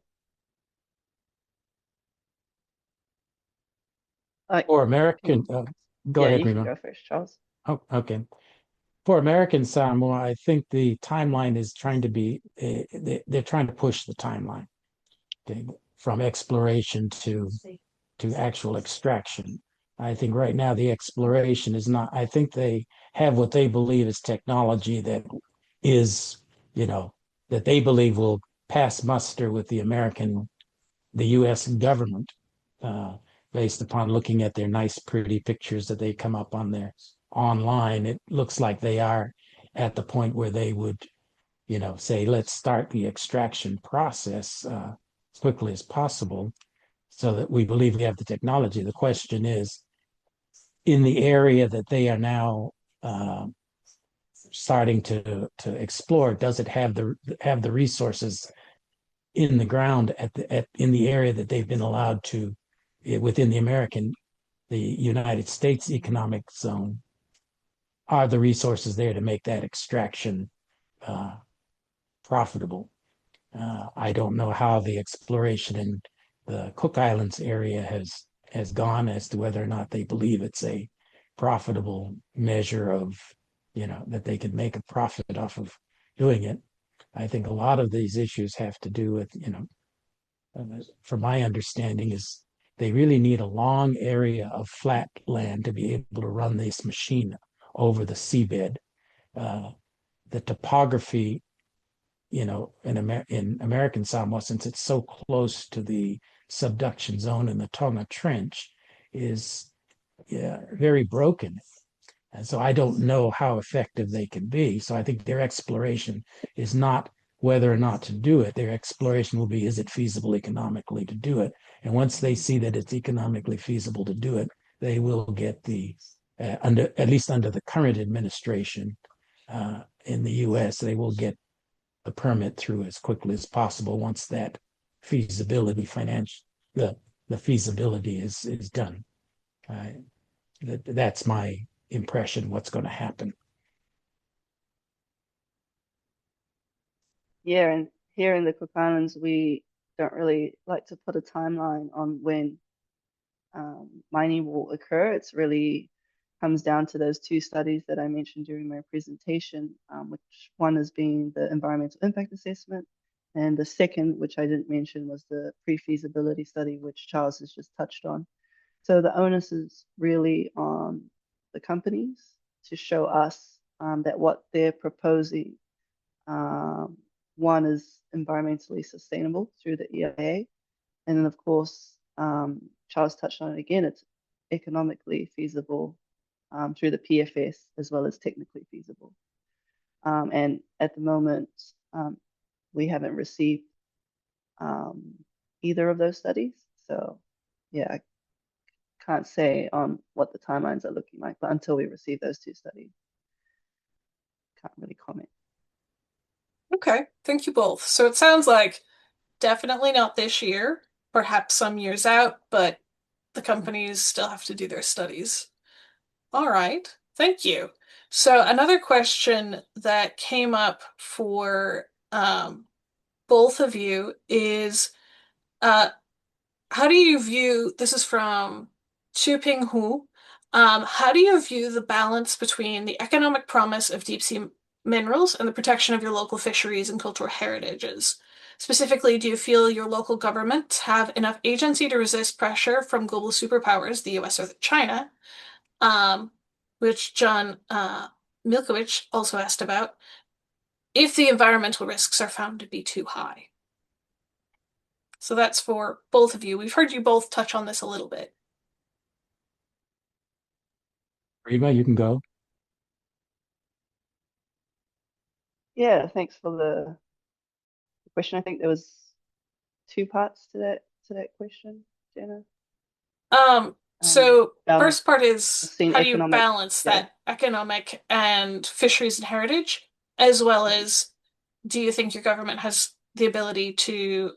For American, go Yeah, ahead, you can Rima. go first, Charles. Oh, okay. For American Samoa, I think the timeline is trying to be, they're trying to push the timeline, okay, from exploration to actual extraction. I think right now the exploration is not, I think they have what they believe is technology that is, that they believe will pass muster with the US government, uh, based upon looking at their nice, pretty pictures that they come up on their online. It looks like they are at the point where they would, say, let's start the extraction process as quickly as possible, so that we believe we have the technology. The question is, in the area that they are now starting to explore, does it have the resources in the ground in the area that they've been allowed to, within the United States economic zone, are the resources there to make that extraction profitable. I don't know how the exploration in the Cook Islands area has gone as to whether or not they believe it's a profitable measure of, that they can make a profit off of doing it. I think a lot of these issues have to do with, from my understanding, is they really need a long area of flat land to be able to run this machine over the seabed. Uh, the topography, in American Samoa, since it's so close to the subduction zone in the Tonga Trench, is very broken. And so I don't know how effective they can be. So I think their exploration is not whether or not to do it. Their exploration will be, is it feasible economically to do it? And once they see that it's economically feasible to do it, they will get at least under the current administration in the U.S., they will get the permit through as quickly as possible once that feasibility financial the feasibility is done. That's my impression what's going to happen. Yeah, and here in the Cook Islands, we don't really like to put a timeline on when mining will occur. It's really comes down to those two studies that I mentioned during my presentation, which one is being the environmental impact assessment, and the second, which I didn't mention, was the pre-feasibility study, which Charles has just touched on. So the onus is really on the companies to show us that what they're proposing, um, one is environmentally sustainable through the EIA, and then of course, Charles touched on it again, it's economically feasible through the PFS as well as technically feasible. And at the moment, we haven't received either of those studies. So yeah, I can't say on what the timelines are looking like, but until we receive those two studies, can't really comment. Okay, thank you both. So it sounds like definitely not this year, perhaps some years out, but the companies still have to do their studies. All right, thank you. So another question that came up for both of you is uh, how do you view, this is from Chu Ping Hu, how do you view the balance between the economic promise of deep sea minerals and the protection of your local fisheries and cultural heritages? Specifically, do you feel your local government have enough agency to resist pressure from global superpowers, the US or China, um, which John Milkovich also asked about, if the environmental risks are found to be too high? So that's for both of you. We've heard you both touch on this a little bit. Rima, you can go. Yeah, thanks for the question. I think there was two parts to that question, Jenna. So first part is Balancing how do you economic, balance yeah. that economic and fisheries and heritage, as well as do you think your government has the ability to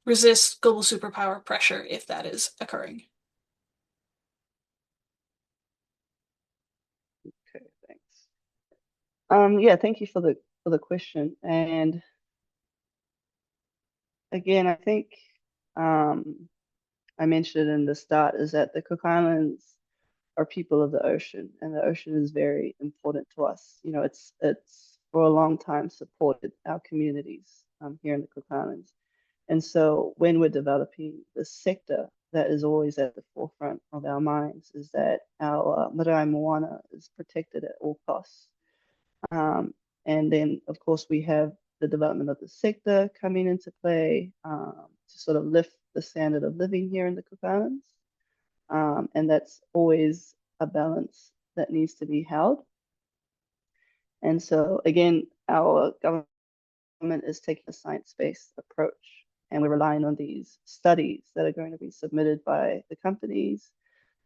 resist global superpower pressure if that is occurring? Okay, thanks. Yeah, thank you for the question. And again, I think I mentioned in the start is that the Cook Islands are people of the ocean, and the ocean is very important to us. You know, it's for a long time supported our communities here in the Cook Islands. And so when we're developing the sector, that is always at the forefront of our minds is that our marae moana is protected at all costs. Um, and then, of course, we have the development of the sector coming into play to sort of lift the standard of living here in the Cook Islands. And that's always a balance that needs to be held. And so, again, our government is taking a science-based approach, and we're relying on these studies that are going to be submitted by the companies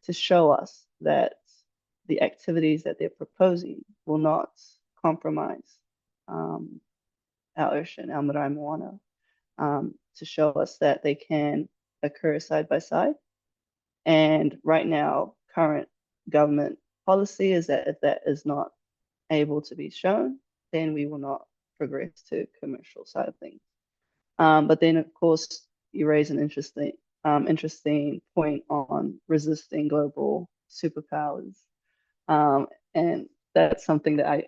to show us that the activities that they're proposing will not compromise our ocean, our marae moana, to show us that they can occur side by side. And right now, current government policy is that if that is not able to be shown, then we will not progress to commercial side of things. But then, of course, you raise an interesting point on resisting global superpowers, and that's something that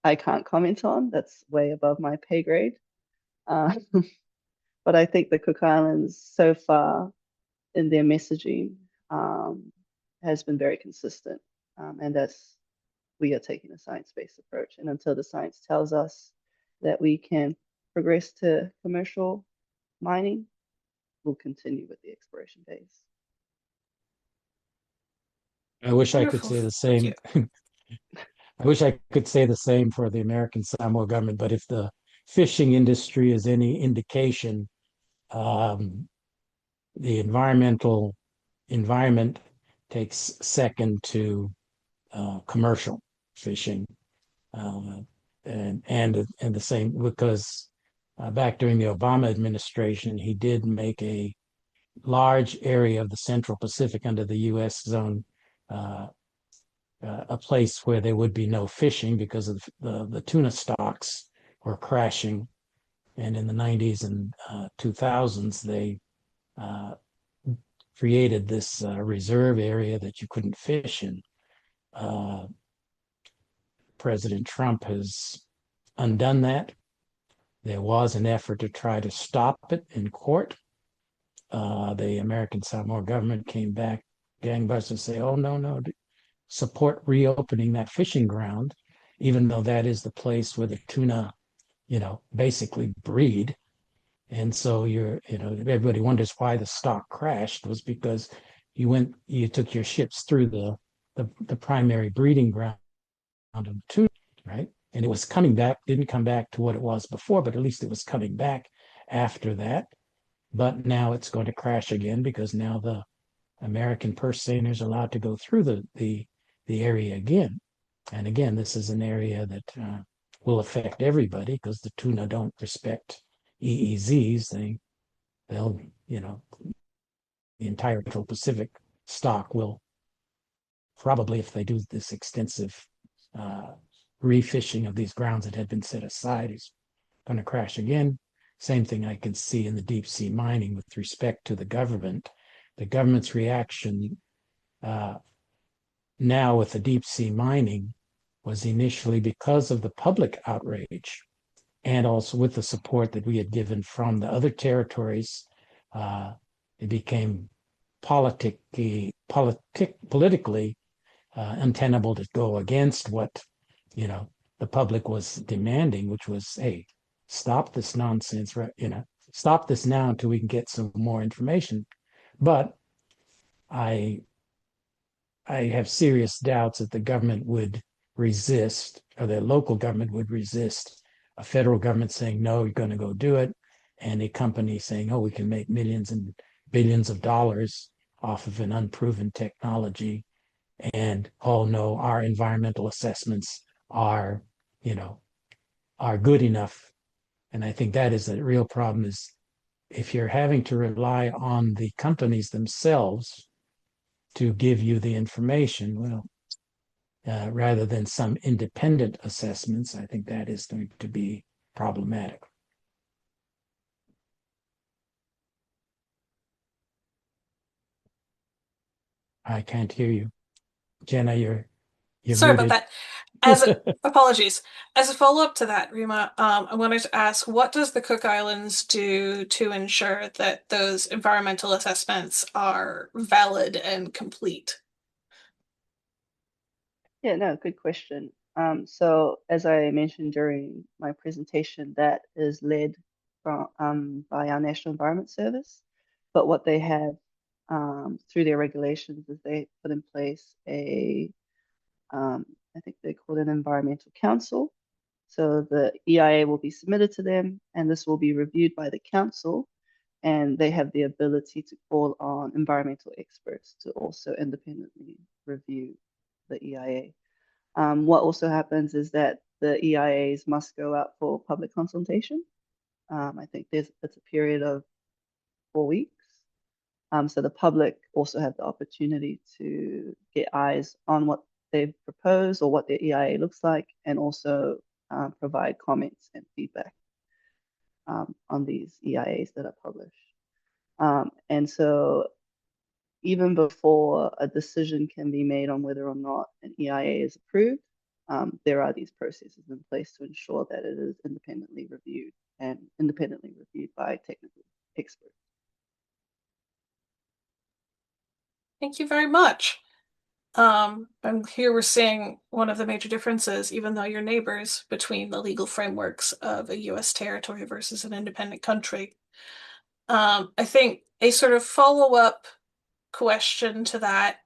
I can't comment on. That's way above my pay grade. Uh, but I think the Cook Islands so far in their messaging has been very consistent, and that's we are taking a science-based approach. And until the science tells us that we can progress to commercial mining, we'll continue with the exploration phase. I wish I could Wonderful. say the Thank you. same. I wish I could say the same for the American Samoa government, but if the fishing industry is any indication, um, the environment takes second to commercial fishing, uh, and the same because back during the Obama administration, he did make a large area of the Central Pacific under the U.S. zone uh, a place where there would be no fishing because of the tuna stocks were crashing. And in the 90s and 2000s, they uh, created this reserve area that you couldn't fish in. Uh, President Trump has undone that. There was an effort to try to stop it in court. The American Samoa government came back gangbusters and say, oh, no, no, support reopening that fishing ground, even though that is the place where the tuna, basically breed. And so everybody wonders why the stock crashed was because you took your ships through the primary breeding ground of the tuna, right? And it was coming back, didn't come back to what it was before, but at least it was coming back after that. But now it's going to crash again because now the American purse seiners are allowed to go through the area again. And again, this is an area that will affect everybody because the tuna don't respect EEZs. They'll, the entire Pacific stock will probably, if they do this extensive refishing of these grounds that had been set aside, is going to crash again. Same thing I can see in the deep sea mining with respect to the government. The government's reaction now with the deep sea mining was initially because of the public outrage and also with the support that we had given from the other territories. It became politically untenable to go against what the public was demanding, which was, hey, stop this nonsense, stop this now until we can get some more information. But I have serious doubts that the government would resist, or the local government would resist a federal government saying, no, you're going to go do it, and a company saying, oh, we can make millions and billions of dollars off of an unproven technology. And, oh, no, our environmental assessments are, are good enough. And I think that is the real problem is if you're having to rely on the companies themselves to give you the information, well, rather than some independent assessments, I think that is going to be problematic. I can't hear you. Jenna, you're Sorry about muted. that. As a, apologies. As a follow-up to that, Rima, I wanted to ask, what does the Cook Islands do to ensure that those environmental assessments are valid and complete? Yeah, no, good question. So as I mentioned during my presentation, that is led by our National Environment Service. But what they have through their regulations is they put in place I think they call it an environmental council. So the EIA will be submitted to them, and this will be reviewed by the council, and they have the ability to call on environmental experts to also independently review the EIA. What also happens is that the EIAs must go out for public consultation. I think it's a period of 4 weeks. So the public also have the opportunity to get eyes on what they've proposed or what their EIA looks like, and also provide comments and feedback on these EIAs that are published. And so even before a decision can be made on whether or not an EIA is approved, there are these processes in place to ensure that it is independently reviewed and independently reviewed by technical experts. Thank you very much. And here we're seeing one of the major differences, even though you're neighbors, between the legal frameworks of a US territory versus an independent country. I think a sort of follow-up question to that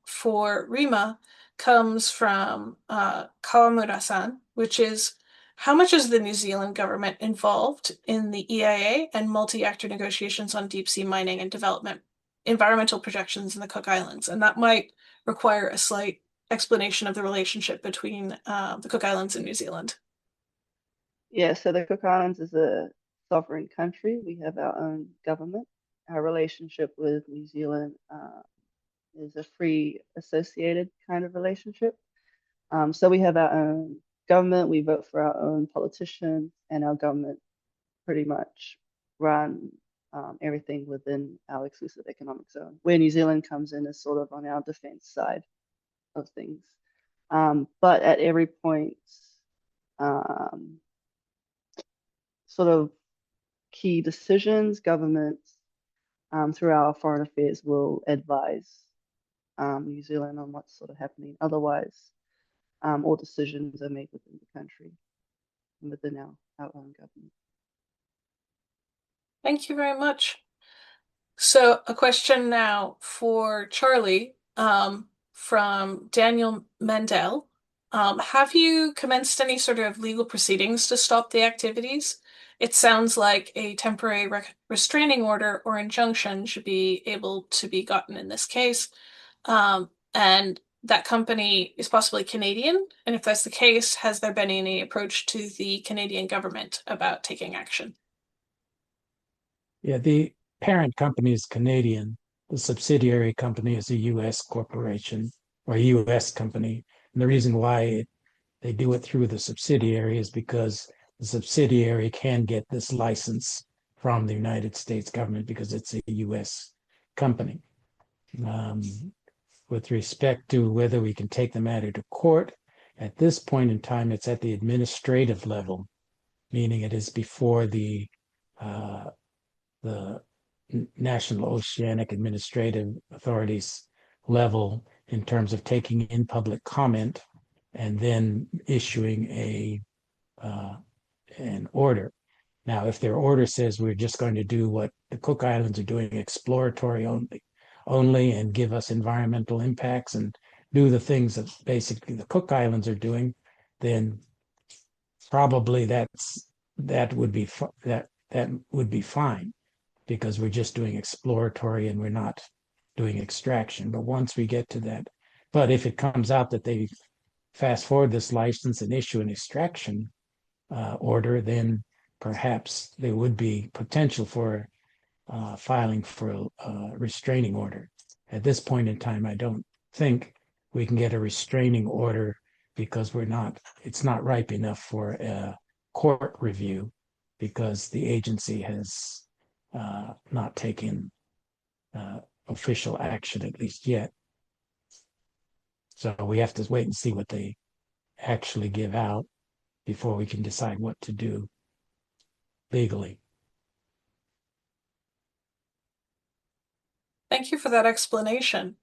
for Rima comes from Kawamura-san, which is how much is the New Zealand government involved in the EIA and multi-actor negotiations on deep sea mining and development environmental projections in the Cook Islands? And that might require a slight explanation of the relationship between the Cook Islands and New Zealand. Yeah, so the Cook Islands is a sovereign country. We have our own government. Our relationship with New Zealand is a free associated kind of relationship. So we have our own government, we vote for our own politicians, and our government pretty much run everything within our exclusive economic zone, where New Zealand comes in as sort of on our defense side of things. But at every point, sort of key decisions, governments through our foreign affairs will advise New Zealand on what's sort of happening. Otherwise, all decisions are made within the country and within our own government. Thank you very much. So a question now for Charlie from Daniel Mendel. Have you commenced any sort of legal proceedings to stop the activities? It sounds like a temporary restraining order or injunction should be able to be gotten in this case. And that company is possibly Canadian. And if that's the case, has there been any approach to the Canadian government about taking action? Yeah, the parent company is Canadian. The subsidiary company is a U.S. corporation or a U.S. company. And the reason why they do it through the subsidiary is because the subsidiary can get this license from the United States government because it's a U.S. company. With respect to whether we can take the matter to court, at this point in time, it's at the administrative level, meaning it is before the National Oceanic Administrative Authorities level in terms of taking in public comment and then issuing an order. Now, if their order says we're just going to do what the Cook Islands are doing, exploratory only, and give us environmental impacts and do the things that basically the Cook Islands are doing, then probably that would be fine because we're just doing exploratory and we're not doing extraction. But once we get to that, but if it comes out that they fast forward this license and issue an extraction order, then perhaps there would be potential for filing for a restraining order. At this point in time, I don't think we can get a restraining order because it's not ripe enough for a court review because the agency has not taken official action, at least yet. So we have to wait and see what they actually give out before we can decide what to do legally. Thank you for that explanation.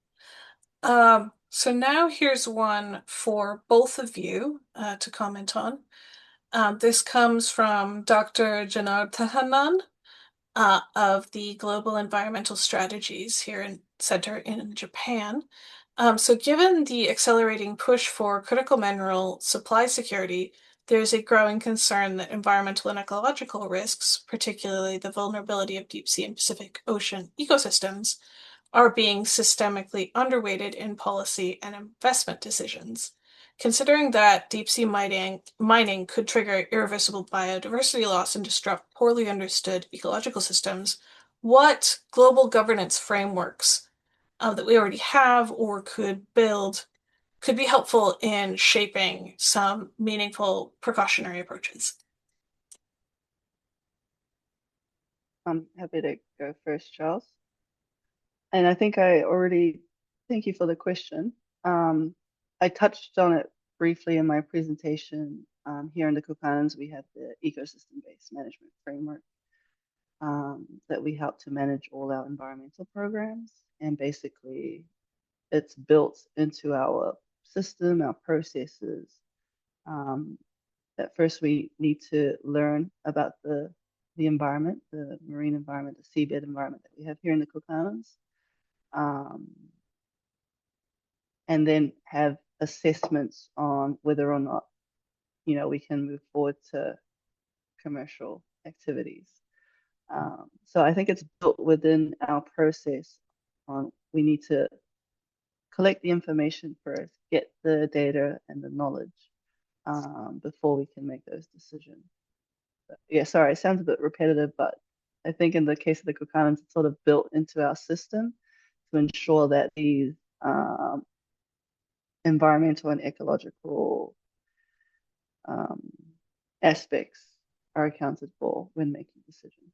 So now here's one for both of you to comment on. This comes from Dr. Janardhanan of the Global Environmental Strategies Center in Japan. So given the accelerating push for critical mineral supply security, there's a growing concern that environmental and ecological risks, particularly the vulnerability of deep sea and Pacific Ocean ecosystems, are being systemically underweighted in policy and investment decisions. Considering that deep sea mining could trigger irreversible biodiversity loss and disrupt poorly understood ecological systems, what global governance frameworks that we already have or could build could be helpful in shaping some meaningful precautionary approaches. I'm happy to go first, Charles. And I think I already thank you for the question. I touched on it briefly in my presentation. Here in the Cook Islands, we have the ecosystem-based management framework that we help to manage all our environmental programs. And basically, it's built into our system, our processes. At first, we need to learn about the environment, the marine environment, the seabed environment that we have here in the Cook Islands, and then have assessments on whether or not we can move forward to commercial activities. So I think it's built within our process on we need to collect the information first, get the data and the knowledge before we can make those decisions. But yeah, sorry, it sounds a bit repetitive, but I think in the case of the Cook Islands, it's sort of built into our system to ensure that these environmental and ecological aspects are accounted for when making decisions.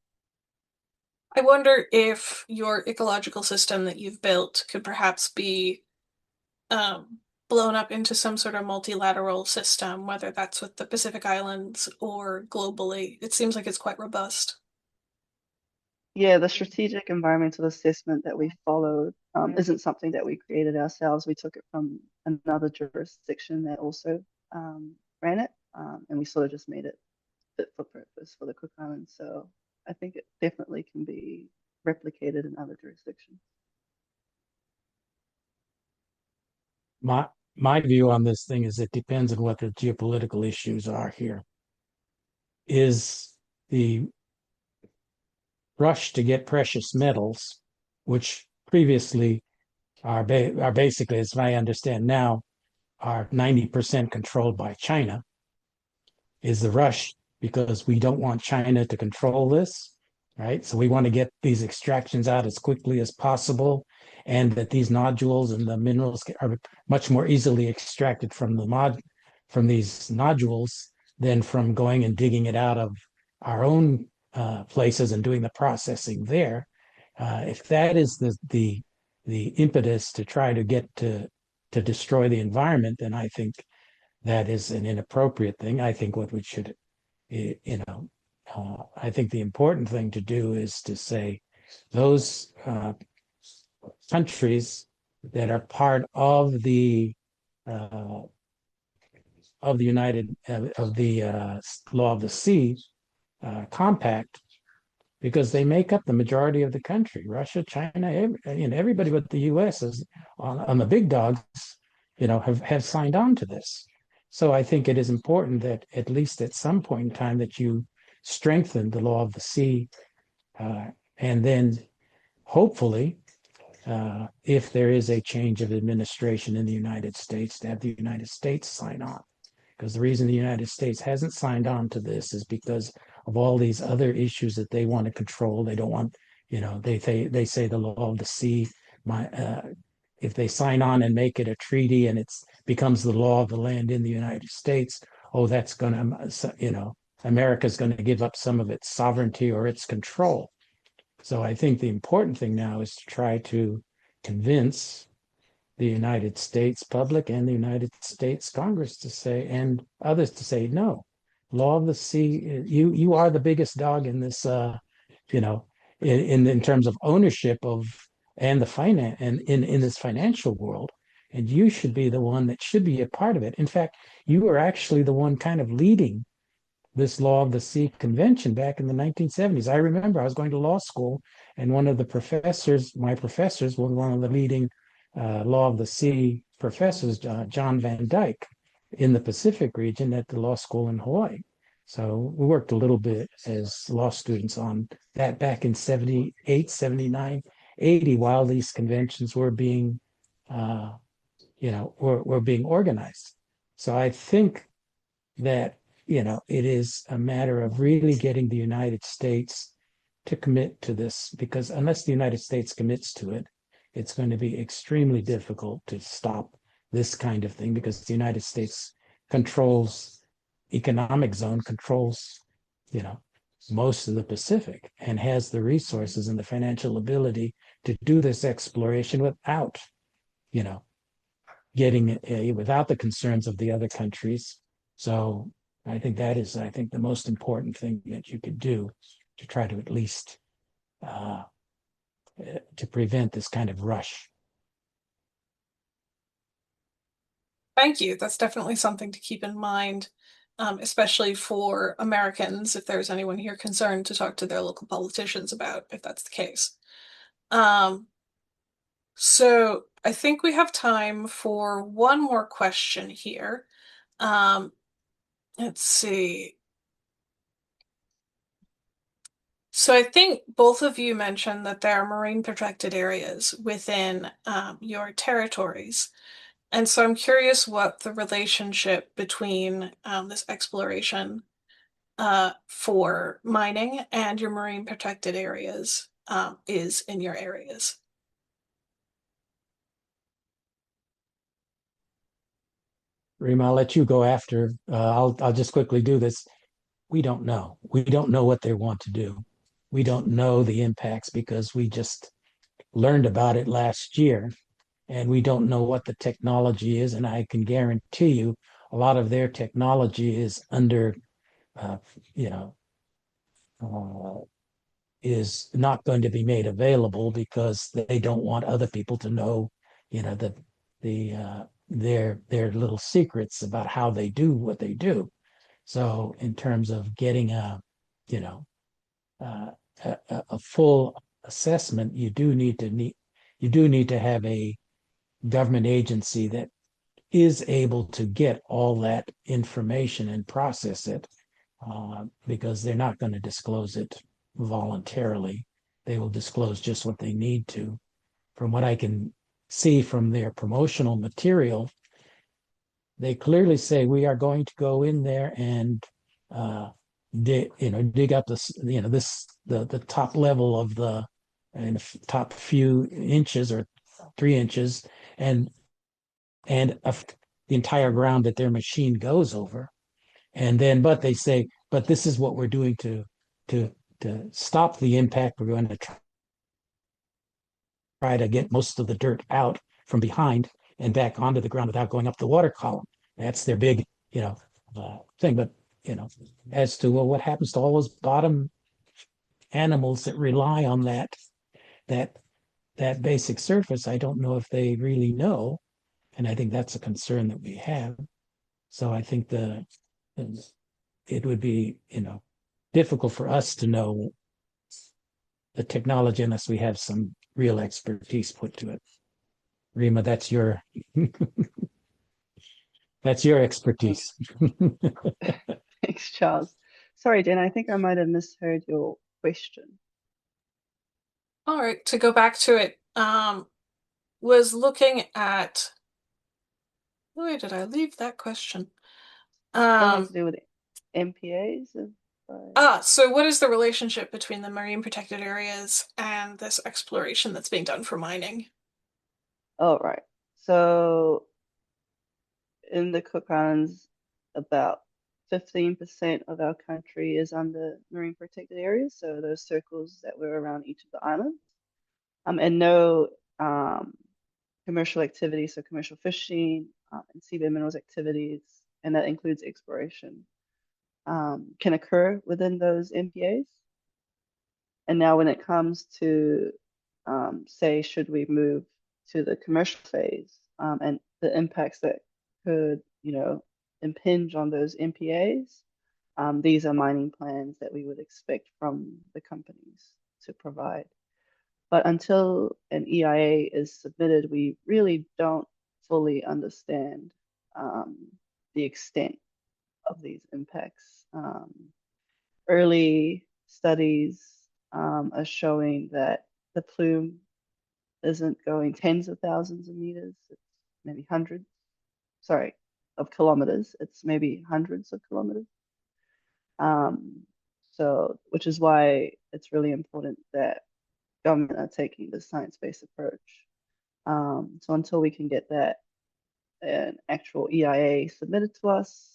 I wonder if your ecological system that you've built could perhaps be blown up into some sort of multilateral system, whether that's with the Pacific Islands or globally. It seems like it's quite robust. Yeah, the strategic environmental assessment that we followed isn't something that we created ourselves. We took it from another jurisdiction that also ran it, and we sort of just made it fit for purpose for the Cook Islands. So I think it definitely can be replicated in other jurisdictions. My view on this thing is it depends on what the geopolitical issues are here. Is the rush to get precious metals, which previously are basically, as I understand now, are 90% controlled by China, is the rush because we don't want China to control this, right? So we want to get these extractions out as quickly as possible, and that these nodules and the minerals are much more easily extracted from these nodules than from going and digging it out of our own places and doing the processing there. If that is the impetus to try to get to destroy the environment, then I think that is an inappropriate thing. I think what we should, I think the important thing to do is to say those countries that are part of the United of the Law of the Sea compact, because they make up the majority of the country. Russia, China, everybody but the U.S. is on the big dogs, have signed on to this. So I think it is important that at least at some point in time that you strengthen the law of the sea, and then hopefully, if there is a change of administration in the United States, to have the United States sign on. Because the reason the United States hasn't signed on to this is because of all these other issues that they want to control. They don't want, they say the law of the sea. If they sign on and make it a treaty and it becomes the law of the land in the United States, oh, that's going to, America's going to give up some of its sovereignty or its control. So I think the important thing now is to try to convince the United States public and the United States Congress to say, and others to say, no, law of the sea, you are the biggest dog in this, in terms of ownership of and the finance and in this financial world, and you should be the one that should be a part of it. In fact, you are actually the one kind of leading this law of the sea convention back in the 1970s. I remember I was going to law school, and one of my professors was one of the leading law of the sea professors, John Van Dyke, in the Pacific region at the law school in Hawaii. So we worked a little bit as law students on that back in 78, 79, 80, while these conventions were being, were being organized. So I think that, it is a matter of really getting the United States to commit to this, because unless the United States commits to it, it's going to be extremely difficult to stop this kind of thing, because the United States controls economic zone, controls, you know, most of the Pacific, and has the resources and the financial ability to do this exploration without, you know, getting without the concerns of the other countries. So I think that is, I think, the most important thing that you could do to try to at least uh, to prevent this kind of rush. Thank you. That's definitely something to keep in mind, especially for Americans, if there's anyone here concerned to talk to their local politicians about, if that's the case. Um, so I think we have time for one more question here. Um, let's see. So I think both of you mentioned that there are marine protected areas within your territories. And so I'm curious what the relationship between this exploration for mining and your marine protected areas is in your areas. Rima, I'll let you go after. I'll just quickly do this. We don't know. We don't know what they want to do. We don't know the impacts because we just learned about it last year, and we don't know what the technology is. And I can guarantee you, a lot of their technology is under, uh, you know, uh, is not going to be made available because they don't want other people to know, you know, their little secrets about how they do what they do. So in terms of getting you know, uh, a full assessment, you do need to have a government agency that is able to get all that information and process it, because they're not going to disclose it voluntarily. They will disclose just what they need to. From what I can see from their promotional material, they clearly say we are going to go in there and dig up this, the top level of the and top few inches or 3 inches, and and the entire ground that their machine goes over. And then, but they say, but this is what we're doing to to stop the impact. We're going to try to get most of the dirt out from behind and back onto the ground without going up the water column. That's their big, thing. But as to, well, what happens to all those bottom animals that rely on that that basic surface, I don't know if they really know, and I think that's a concern that we have. So I think it would be difficult for us to know the technology unless we have some real expertise put to it. Rima, that's your expertise. Thanks, Charles. Sorry, Jen, I think I might have misheard your question. All right, to go back to it, was looking at where did I leave that question? It has Um, to do with MPAs. so what is the relationship between the marine protected areas and this exploration that's being done for mining? Oh, right. So in the Cook Islands, about 15% of our country is under marine protected areas. So those circles that were around each of the islands. And no commercial activities, so commercial fishing and seabed minerals activities, and that includes exploration, can occur within those MPAs. And now when it comes to, say, should we move to the commercial phase and the impacts that could, impinge on those MPAs, these are mining plans that we would expect from the companies to provide. But until an EIA is submitted, we really don't fully understand the extent of these impacts. Early studies are showing that the plume isn't going tens of thousands of meters, it's maybe hundreds, sorry, of kilometers, it's maybe hundreds of kilometers. So, which is why it's really important that government are taking the science-based approach. So until we can get that an actual EIA submitted to us,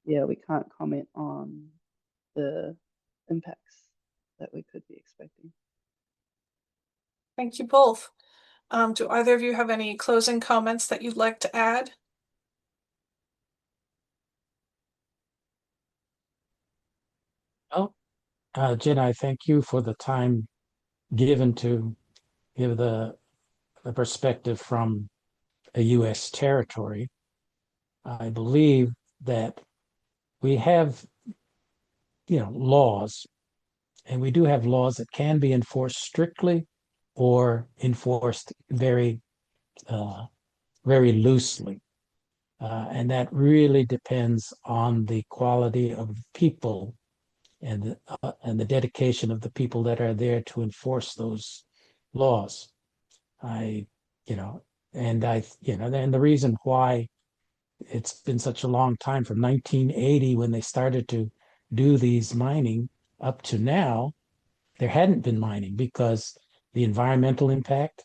yeah, we can't comment on the impacts that we could be expecting. Thank you both. Do either of you have any closing comments that you'd like to add? Well, Jen, I thank you for the time given to give the perspective from a U.S. territory. I believe that we have, laws, and we do have laws that can be enforced strictly or enforced uh, very loosely. And that really depends on the quality of people and the dedication of the people that are there to enforce those laws. I, you know, and the reason why it's been such a long time from 1980 when they started to do these mining up to now, there hadn't been mining because the environmental impact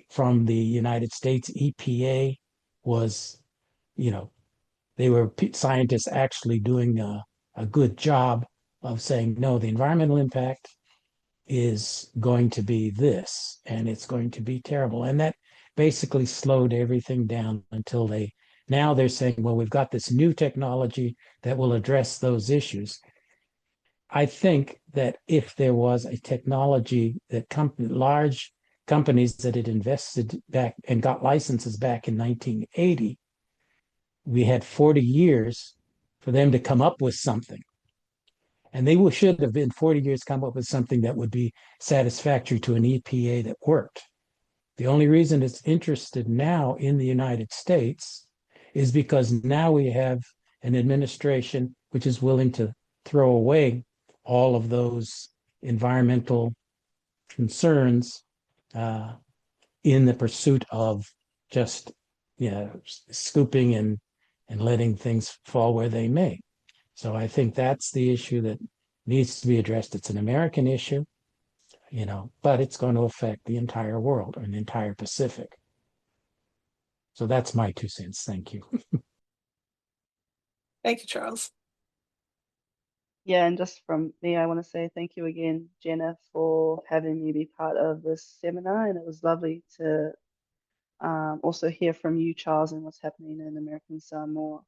from the United States EPA was, you know, they were scientists actually doing a good job of saying, no, the environmental impact is going to be this and it's going to be terrible. And that basically slowed everything down until now they're saying, well, we've got this new technology that will address those issues. I think that if there was a technology that large companies that had invested back and got licenses back in 1980, we had 40 years for them to come up with something. And they should have been 40 years come up with something that would be satisfactory to an EPA that worked. The only reason it's interested now in the United States is because now we have an administration which is willing to throw away all of those environmental concerns uh, in the pursuit of just scooping and letting things fall where they may. So I think that's the issue that needs to be addressed. It's an American issue, but it's going to affect the entire world or the entire Pacific. So that's my 2 cents. Thank you. Thank you, Charles. Yeah, and just from me, I want to say thank you again, Jenna, for having me be part of this seminar. And it was lovely to also hear from you, Charles, and what's happening in American Samoa.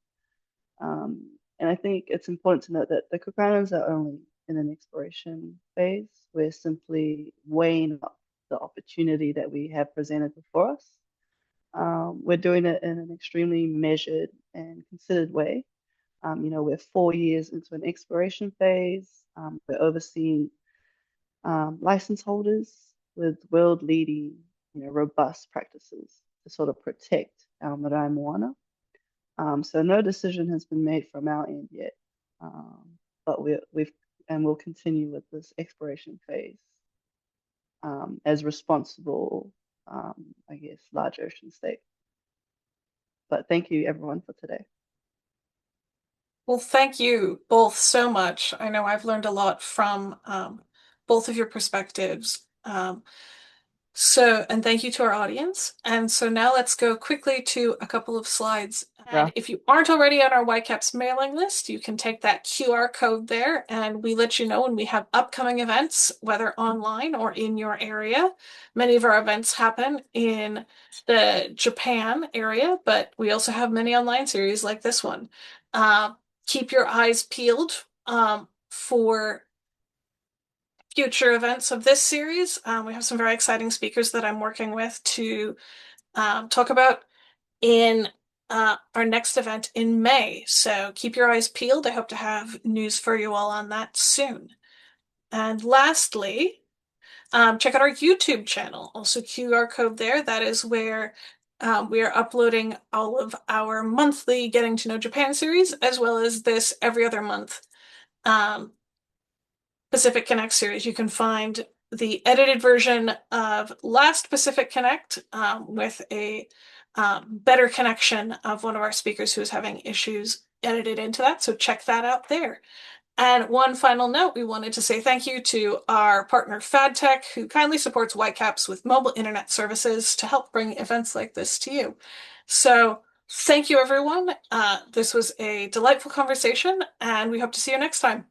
And I think it's important to note that the Cook Islands are only in an exploration phase. We're simply weighing up the opportunity that we have presented before us. We're doing it in an extremely measured and considered way. We're 4 years into an exploration phase. We're overseeing license holders with world-leading, robust practices to sort of protect our marae moana. So no decision has been made from our end yet, but we'll continue with this exploration phase as responsible, I guess, large ocean state. But thank you everyone for today. Well, thank you both so much. I know I've learned a lot from both of your perspectives. And thank you to our audience. And so now let's go quickly to a couple of slides. And if you aren't already on our YCAPS mailing list, you can take that QR code there and we let you know when we have upcoming events, whether online or in your area. Many of our events happen in the Japan area, but we also have many online series like this one. Keep your eyes peeled for future events of this series. We have some very exciting speakers that I'm working with to talk about in our next event in May. So keep your eyes peeled. I hope to have news for you all on that soon. And lastly, check out our YouTube channel. Also QR code there. That is where we are uploading all of our monthly Getting to Know Japan series, as well as this every other month Pacific Connect series. You can find the edited version of last Pacific Connect with a better connection of one of our speakers who is having issues edited into that. So check that out there. And one final note, we wanted to say thank you to our partner FadTech, who kindly supports YCAPS with mobile internet services to help bring events like this to you. So thank you, everyone. This was a delightful conversation, and we hope to see you next time.